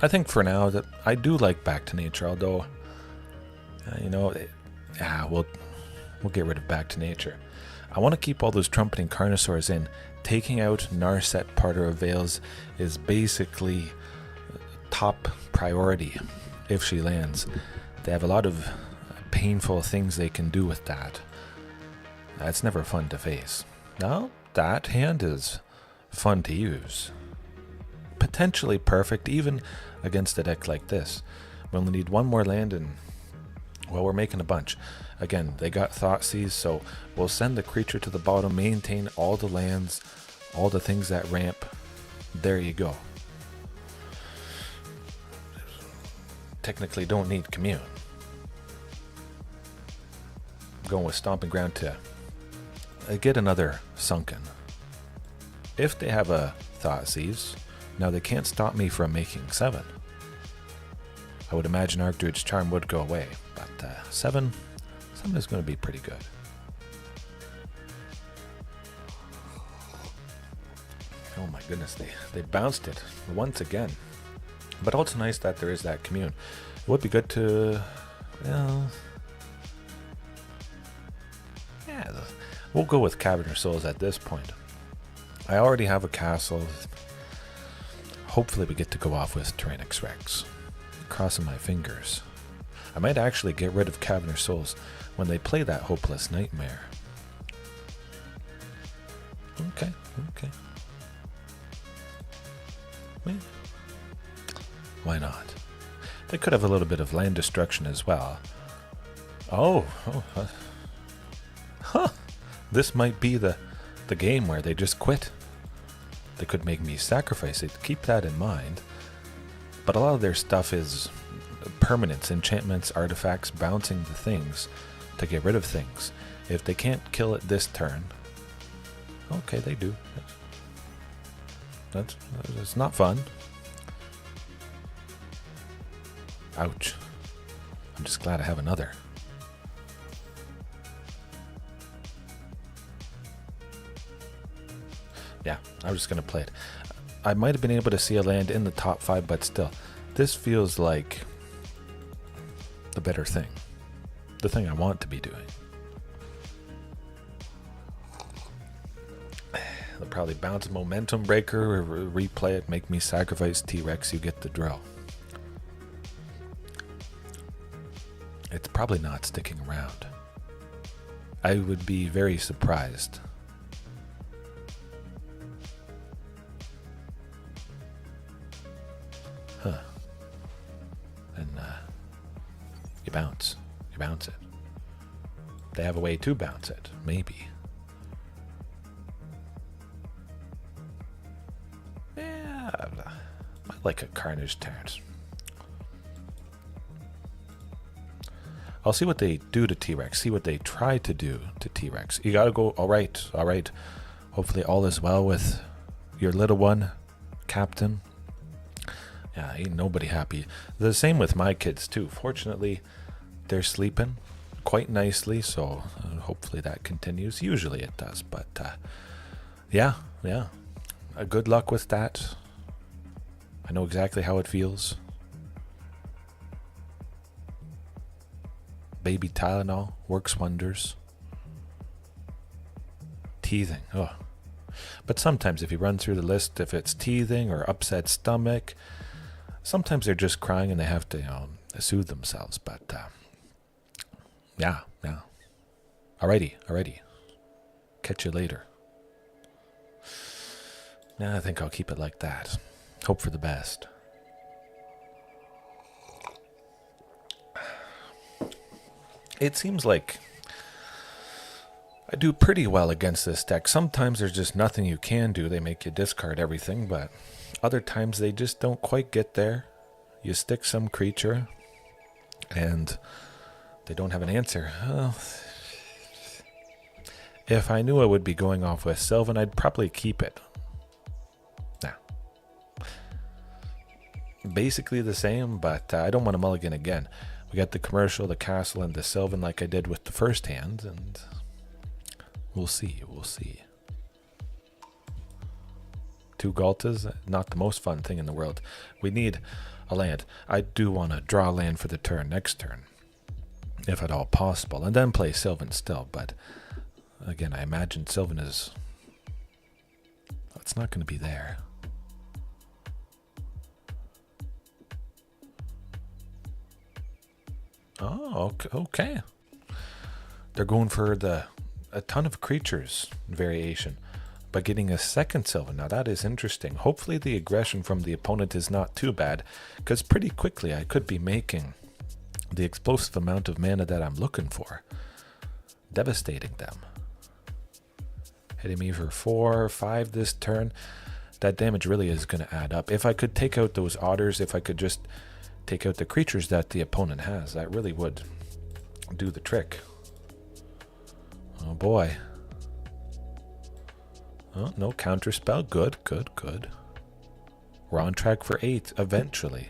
I think for now that I do like Back to Nature, although, we'll get rid of Back to Nature. I want to keep all those Trumpeting Carnosaurs in. Taking out Narset Parter of Veils is basically top priority if she lands. They have a lot of painful things they can do with that. That's never fun to face. Now, that hand is fun to use. Potentially perfect even against a deck like this. We'll need one more land and, well, we're making a bunch. Again, they got Thoughtseize, so we'll send the creature to the bottom, maintain all the lands, all the things that ramp. There you go. Technically don't need Commune. I'm going with Stomping Ground to get another Sunken. If they have a Thoughtseize, now they can't stop me from making 7. I would imagine Archdruid's Charm would go away, but 7 is going to be pretty good. Oh my goodness, they bounced it once again. But also nice that there is that Commune. It would be good to, we'll go with Cavern of Souls at this point. I already have a castle. Hopefully we get to go off with Tyrranax Rex. Crossing my fingers. I might actually get rid of Cavern of Souls when they play that Hopeless Nightmare. Okay. Why not? They could have a little bit of land destruction as well. This might be the game where they just quit. They could make me sacrifice it. Keep that in mind. But a lot of their stuff is permanents, enchantments, artifacts, bouncing the things to get rid of things. If they can't kill it this turn, okay, they do. It's not fun. Ouch. I'm just glad I have another. Yeah, I was just going to play it. I might have been able to see a land in the top 5, but still, this feels like the better thing. The thing I want to be doing. They'll probably bounce Momentum Breaker or replay it, make me sacrifice T-Rex, you get the drill. it's probably not sticking around. I would be very surprised. Huh. And you bounce. You bounce it. They have a way to bounce it, maybe. Yeah, I like a Carnage Tyrant. I'll see what they do to T-Rex, see what they try to do to T-Rex. You gotta go, all right. Hopefully all is well with your little one, Captain. Yeah, ain't nobody happy. The same with my kids too. Fortunately, they're sleeping quite nicely, so hopefully that continues. Usually it does, but yeah. Good luck with that. I know exactly how it feels. Baby Tylenol works wonders. Teething, oh. But sometimes if you run through the list, if it's teething or upset stomach, sometimes they're just crying and they have to, soothe themselves. But yeah. Alrighty. Catch you later. Nah, I think I'll keep it like that. Hope for the best. It seems like I do pretty well against this deck. Sometimes there's just nothing you can do. They make you discard everything, but other times they just don't quite get there. You stick some creature, and they don't have an answer. Well, if I knew I would be going off with Sylvan, I'd probably keep it. Nah. Basically the same, but I don't want to mulligan again. We got the commercial, the castle, and the Sylvan like I did with the first hand, and we'll see. Two Ghaltas, not the most fun thing in the world. We need a land. I do want to draw a land for the next turn, if at all possible, and then play Sylvan still, but again, I imagine Sylvan is... it's not going to be there. Oh, okay. They're going for a ton of creatures variation, but getting a second Sylvan. Now that is interesting. Hopefully the aggression from the opponent is not too bad, because pretty quickly I could be making the explosive amount of mana that I'm looking for. Devastating them. Hitting me for 4 or 5 this turn. That damage really is going to add up. If I could take out those otters, if I could just take out the creatures that the opponent has, that really would do the trick. Oh boy. Oh, no counter spell. Good. We're on track for 8 eventually.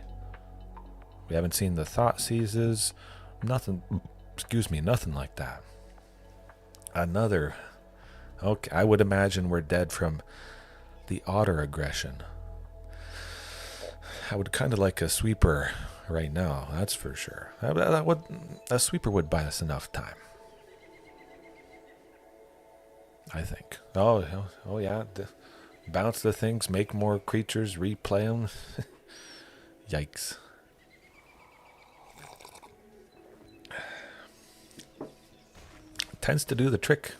We haven't seen the thought seizes. Nothing like that. Another. Okay, I would imagine we're dead from the otter aggression. I would kind of like a sweeper right now, that's for sure. A sweeper would buy us enough time, I think. Oh yeah. Bounce the things, make more creatures, replay them. Yikes. Tends to do the trick.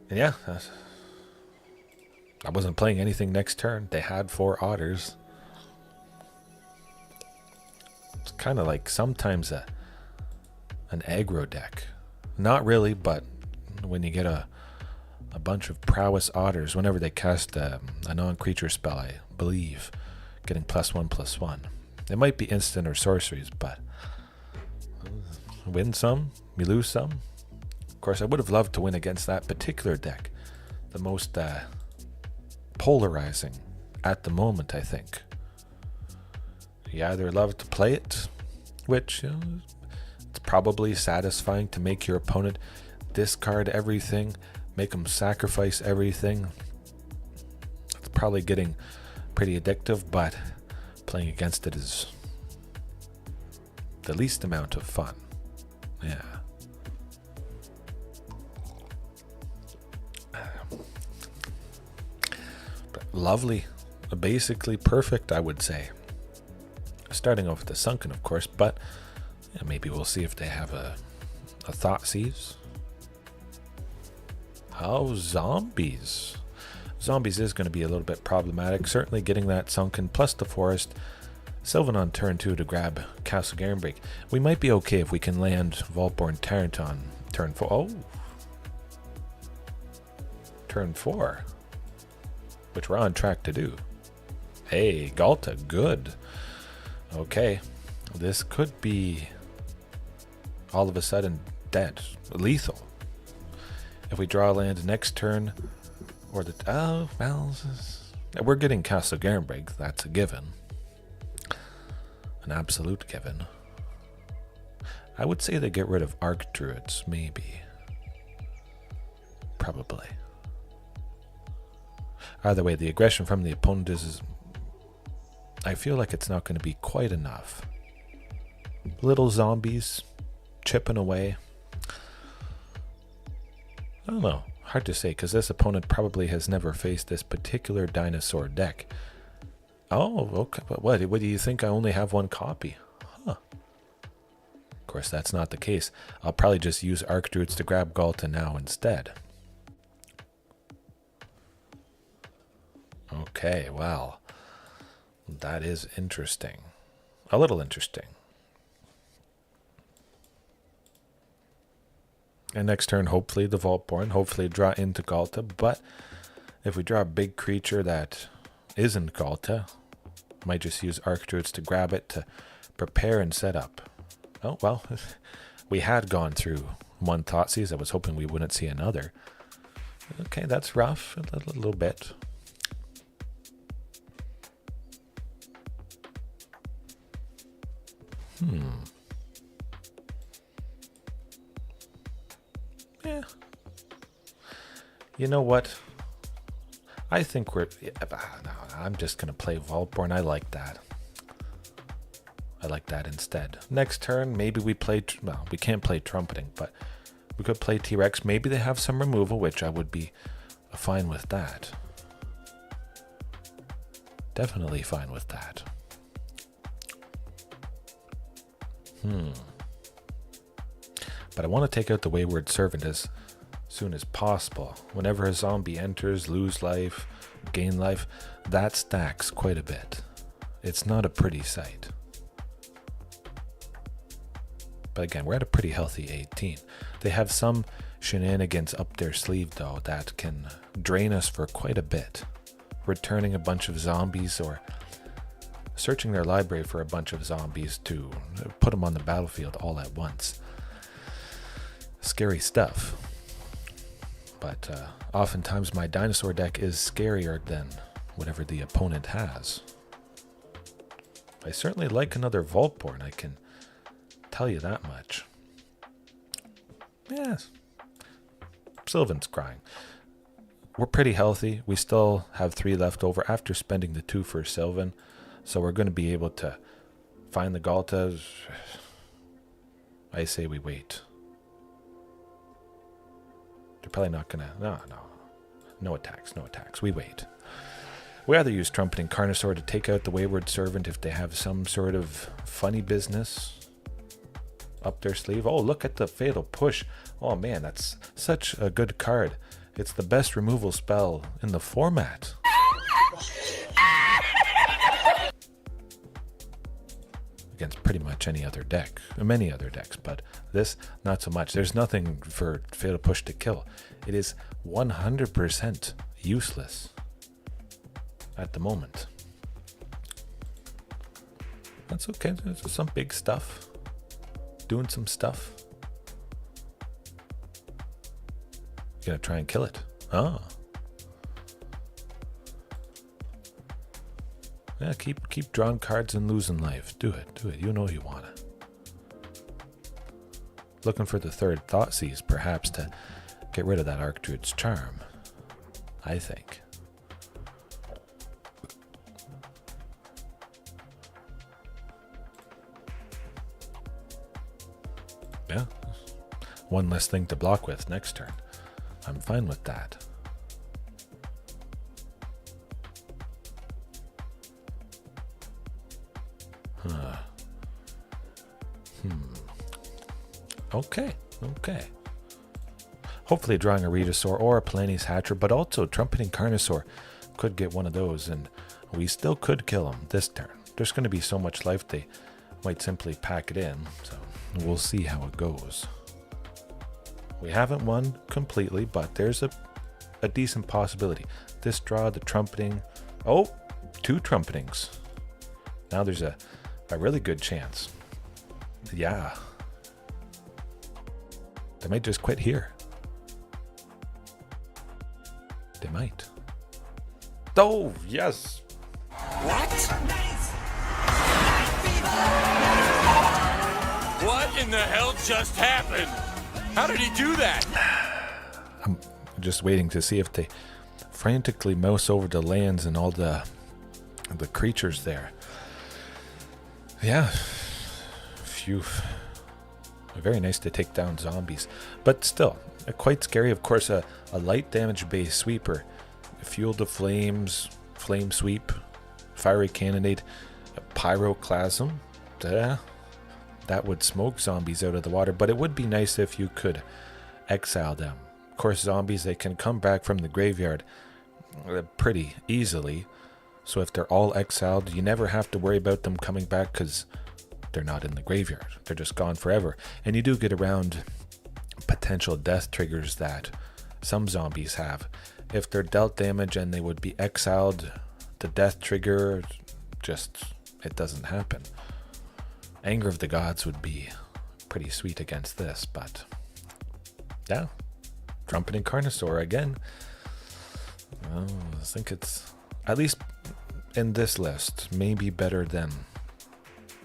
And yeah, I wasn't playing anything next turn. They had 4 otters. It's kind of like sometimes an aggro deck. Not really, but when you get a bunch of prowess otters, whenever they cast a non-creature spell, I believe, getting +1/+1. It might be instant or sorceries, but win some, we lose some. Of course, I would have loved to win against that particular deck. The most polarizing at the moment, I think. You either love to play it, which it's probably satisfying to make your opponent discard everything, make them sacrifice everything. It's probably getting pretty addictive, but playing against it is the least amount of fun. Yeah. Lovely, basically perfect, I would say. starting off with the Sunken, of course, but yeah, maybe we'll see if they have a Thoughtseize. Oh, Zombies. Zombies is going to be a little bit problematic. Certainly getting that Sunken plus the Forest. Sylvan on turn 2 to grab Castle Garenbrig. We might be okay if we can land Vaultborn Tyrant on turn 4. Oh! Turn 4. Which we're on track to do. Hey, Ghalta, good. Okay. This could be all of a sudden dead. Lethal. If we draw land next turn, or the... Oh, well, we're getting Castle Garenbrig. That's a given. An absolute given. I would say they get rid of Archdruids, maybe. Probably. Either way, the aggression from the opponent is... I feel like it's not going to be quite enough. Little zombies chipping away. I don't know. Hard to say, because this opponent probably has never faced this particular dinosaur deck. Oh, okay. But what do you think? I only have one copy? Huh. Of course, that's not the case. I'll probably just use Archdruids to grab Ghalta now instead. Okay, well, that is interesting. A little interesting. And next turn, hopefully the Vaultborn, hopefully draw into Ghalta. But if we draw a big creature that isn't Ghalta, might just use Archdruids to grab it to prepare and set up. Oh, well, we had gone through one Thoughtseize. I was hoping we wouldn't see another. Okay, that's rough, a little bit. Yeah. You know what? I think we're... no, I'm just going to play Vaultborn. I like that. I like that instead. Next turn, maybe we play... Well, we can't play Trumpeting, but we could play T-Rex. Maybe they have some removal, which I would be fine with that. Definitely fine with that. But I want to take out the Wayward Servant as soon as possible. Whenever a zombie enters, lose life, gain life, that stacks quite a bit. It's not a pretty sight. But again, we're at a pretty healthy 18. They have some shenanigans up their sleeve, though, that can drain us for quite a bit. Returning a bunch of zombies or searching their library for a bunch of zombies to put them on the battlefield all at once. Scary stuff. But oftentimes my dinosaur deck is scarier than whatever the opponent has. I certainly like another Vaultborn, I can tell you that much. Yes. Sylvan Scrying. We're pretty healthy. We still have 3 left over after spending the 2 for Sylvan. So we're going to be able to find the Ghaltas. I say we wait. They're probably not going to... No attacks. We wait. We either use Trumpeting Carnosaur to take out the Wayward Servant if they have some sort of funny business up their sleeve. Oh, look at the Fatal Push. Oh man, that's such a good card. It's the best removal spell in the format. Against pretty much any other deck, many other decks, but this, not so much. There's nothing for Fatal Push to kill. It is 100% useless at the moment. That's okay. There's some big stuff. Doing some stuff. Gonna try and kill it. Oh. Yeah, keep drawing cards and losing life. Do it. You know you want it. Looking for the 3rd Thoughtseize, perhaps, to get rid of that Archdruid's charm. I think. Yeah. One less thing to block with next turn. I'm fine with that. Okay. Hopefully drawing a Regisaur or a Palani's Hatcher, but also Trumpeting Carnosaur could get one of those, and we still could kill him this turn. There's going to be so much life they might simply pack it in, so we'll see how it goes. We haven't won completely, but there's a decent possibility. This draw, the trumpeting. Oh, 2 trumpetings. Now there's a really good chance. Yeah. They might just quit here. They might. Oh, yes. What in the hell just happened? How did he do that? I'm just waiting to see if they frantically mouse over the lands and all the creatures there. Yeah. Phew. Very nice to take down zombies. But still, quite scary. Of course, a light damage base sweeper. Fuel to flames, flame sweep, fiery cannonade, a pyroclasm. That would smoke zombies out of the water, but it would be nice if you could exile them. Of course, zombies, they can come back from the graveyard pretty easily. So if they're all exiled, you never have to worry about them coming back because they're not in the graveyard. They're just gone forever. And you do get around potential death triggers that some zombies have. If they're dealt damage and they would be exiled, the death trigger just, it doesn't happen. Anger of the Gods would be pretty sweet against this, but yeah. Trumpeting Carnosaur again. Well, I think it's, at least in this list, maybe better than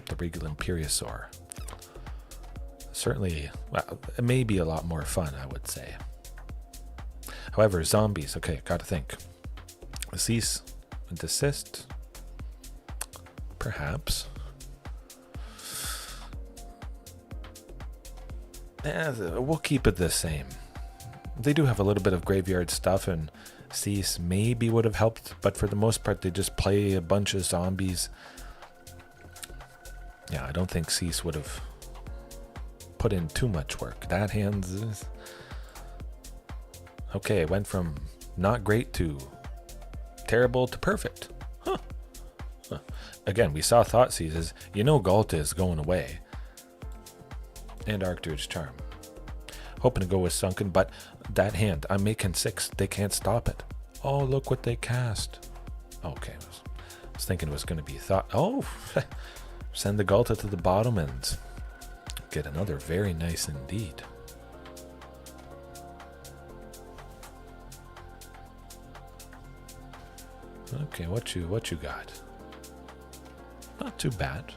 the Regal Imperiosaur. Certainly, well, it may be a lot more fun, I would say. However, zombies, okay, gotta think. Cease and desist. Perhaps. We'll keep it the same. They do have a little bit of graveyard stuff, and Cease maybe would have helped, but for the most part, they just play a bunch of zombies. Yeah, I don't think Cease would have put in too much work. That hand is... Okay, it went from not great to terrible to perfect. Huh. Again, we saw Thought Seizes. You know Ghalta is going away. And Archdruid's Charm. Hoping to go with Sunken, but that hand, I'm making 6. They can't stop it. Oh, look what they cast. Okay, I was thinking it was going to be Thought. Oh, send the Ghalta to the bottom and get another very nice indeed. Okay, what you got? Not too bad.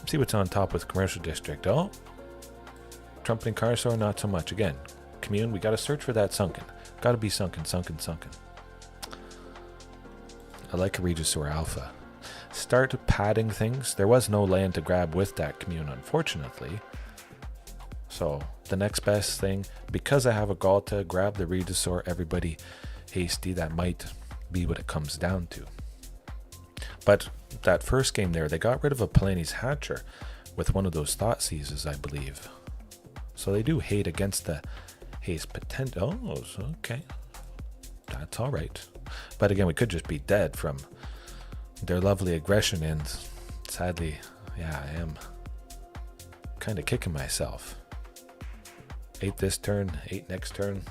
See what's on top with Commercial District. Oh, Trumpeting Carnosaur, not so much. Again, Commune, we got to search for that Sunken. Got to be Sunken. I like a Regisaur Alpha. Start padding things. There was no land to grab with that Commune, unfortunately. So the next best thing, because I have a Ghalta, grab the Regisaur. Everybody hasty. That might be what it comes down to. But that first game there, they got rid of a Palani's Hatcher with one of those Thought Seizes, I believe. So they do hate against the haste potential. Oh, okay. That's all right. But again, we could just be dead from their lovely aggression, and sadly, yeah, I am kind of kicking myself. 8 this turn, 8 next turn.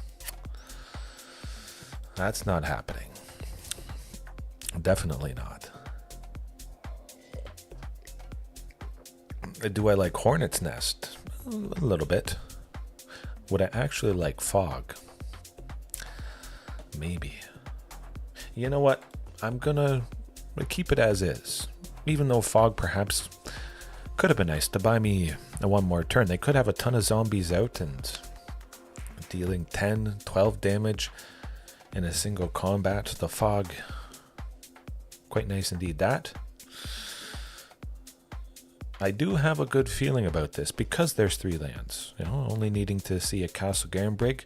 That's not happening. Definitely not. Do I like Hornet's Nest? A little bit. Would I actually like Fog? Maybe. You know what? I'm gonna keep it as is. Even though Fog perhaps could have been nice to buy me a one more turn. They could have a ton of zombies out and dealing 10, 12 damage in a single combat. The Fog, quite nice indeed. That, I do have a good feeling about this because there's 3 lands. You know, only needing to see a Castle Garenbrig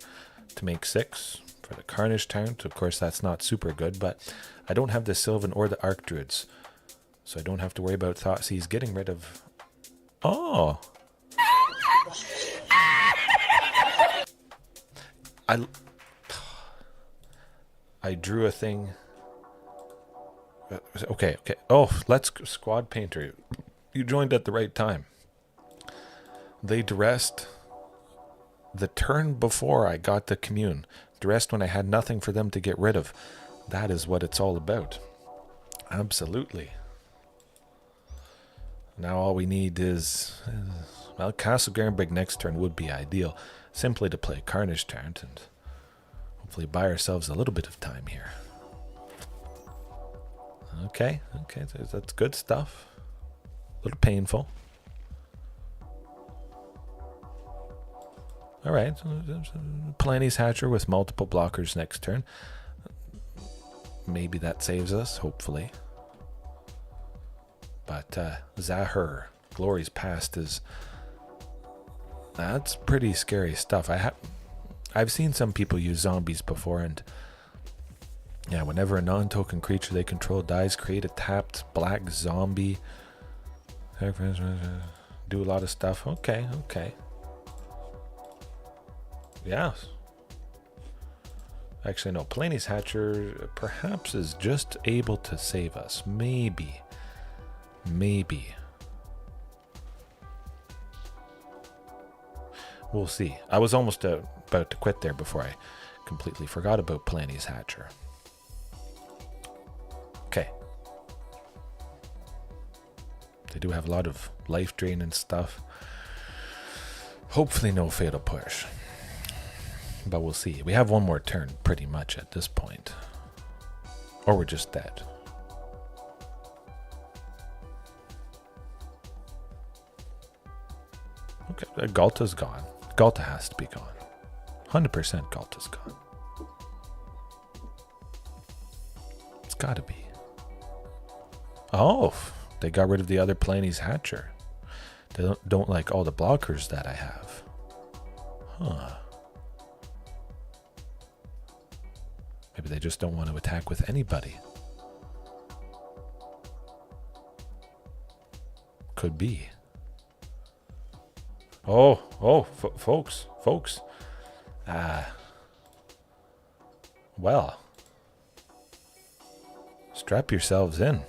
to make 6 for the Carnage Tyrant. Of course, that's not super good, but I don't have the Sylvan or the Archdruids. So I don't have to worry about Thoughtseize getting rid of... Oh! I drew a thing... Okay. Oh, let's go. Squad Painter. You joined at the right time. They dressed the turn before I got the Commune. Dressed when I had nothing for them to get rid of. That is what it's all about. Absolutely. Now all we need is... well, Castle Garenbrig next turn would be ideal. Simply to play Carnage Tyrant and hopefully buy ourselves a little bit of time here. Okay, that's good stuff. A little painful. Alright, Palani's Hatcher with multiple blockers next turn. Maybe that saves us, hopefully. But Zahur, Glory's Past is... that's pretty scary stuff. I've seen some people use zombies before, and yeah, whenever a non-token creature they control dies, create a tapped black zombie. Do a lot of stuff. Okay. Yeah. Actually, no. Palani's Hatcher perhaps is just able to save us. Maybe. We'll see. I was almost about to quit there before I completely forgot about Palani's Hatcher. Okay. They do have a lot of life drain and stuff. Hopefully no fatal push. But we'll see. We have one more turn pretty much at this point. Or we're just dead. Okay, Ghalta's gone. Ghalta has to be gone. 100% Ghalta's gone. It's gotta be. Oh, they got rid of the other Palani's Hatcher. They don't like all the blockers that I have. Huh. Maybe they just don't want to attack with anybody. Could be. Folks. Well, strap yourselves in.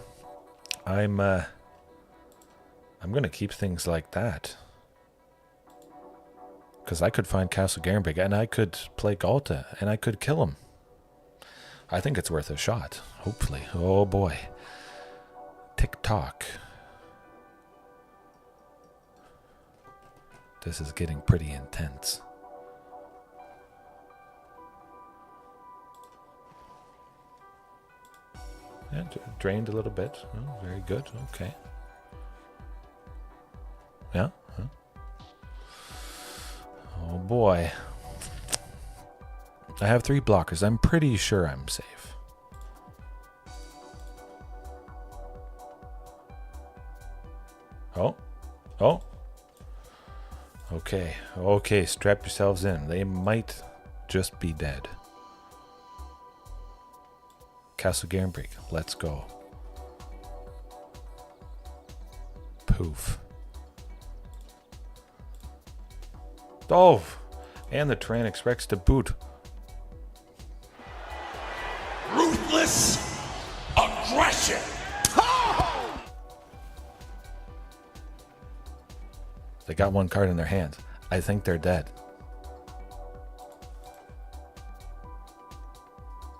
I'm gonna keep things like that. Because I could find Castle Garenbrig and I could play Ghalta and I could kill him. I think it's worth a shot, hopefully. Oh boy. Tick-tock. This is getting pretty intense. Yeah, drained a little bit. Oh, very good. Okay. Yeah. Huh. Oh boy. I have 3 blockers. I'm pretty sure I'm safe. Oh. Okay, strap yourselves in. They might just be dead. Castle Garenbrig, let's go. Poof. Oh, and the Tyrranax Rex to boot. Ruthless aggression. They got 1 card in their hand. I think they're dead.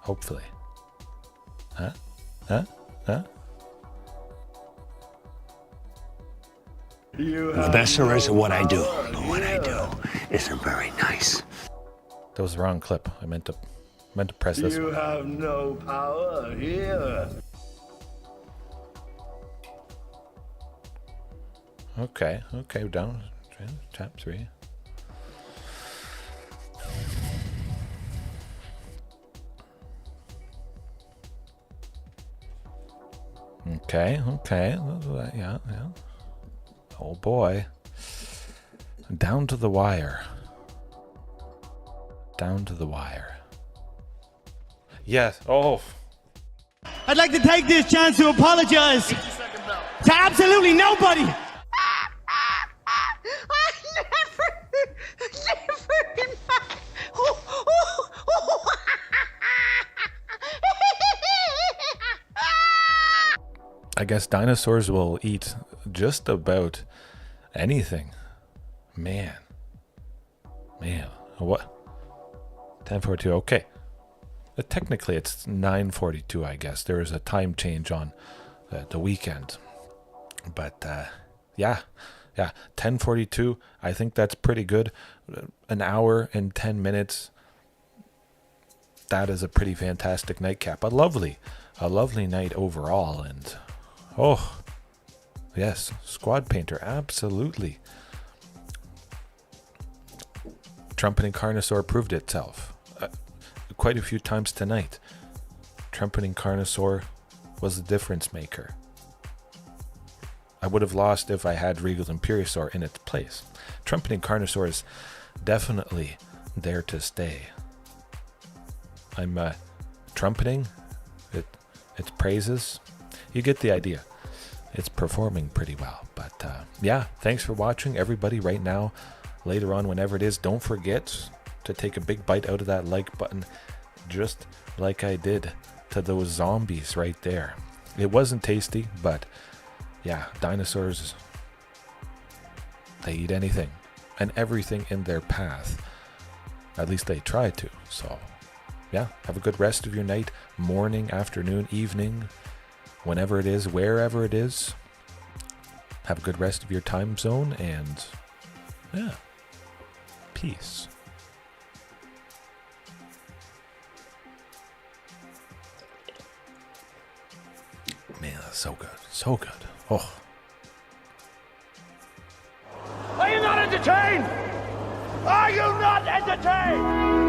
Hopefully. Huh? The best there is at what I do, but what I do isn't very nice. That was the wrong clip. I meant to press this one. You have no power here. Okay, we're down. Tap 3. Okay. Yeah. Oh boy. Down to the wire. Yes. Oh. I'd like to take this chance to apologize to absolutely nobody. Never in my... I guess dinosaurs will eat just about anything. Man. What? 10:42. Okay. Technically, it's 9:42. I guess there is a time change on the weekend. But yeah. 10:42. I think that's pretty good. An hour and 10 minutes. That is a pretty fantastic nightcap. A lovely night overall. And oh, yes, Squad Painter, absolutely. Trumpeting Carnosaur proved itself quite a few times tonight. Trumpeting Carnosaur was the difference maker. I would have lost if I had Regal Imperiosaur in its place. Trumpeting Carnosaur is definitely there to stay. I'm trumpeting its praises. You get the idea. It's performing pretty well. But yeah, thanks for watching, everybody. Right now, later on, whenever it is, don't forget to take a big bite out of that like button, just like I did to those zombies right there. It wasn't tasty, but yeah, dinosaurs, they eat anything and everything in their path. At least they try to. So yeah, have a good rest of your night, morning, afternoon, evening, whenever it is, wherever it is. Have a good rest of your time zone, and yeah, peace. Man, that's so good. So good. Oh. Are you not entertained? Are you not entertained?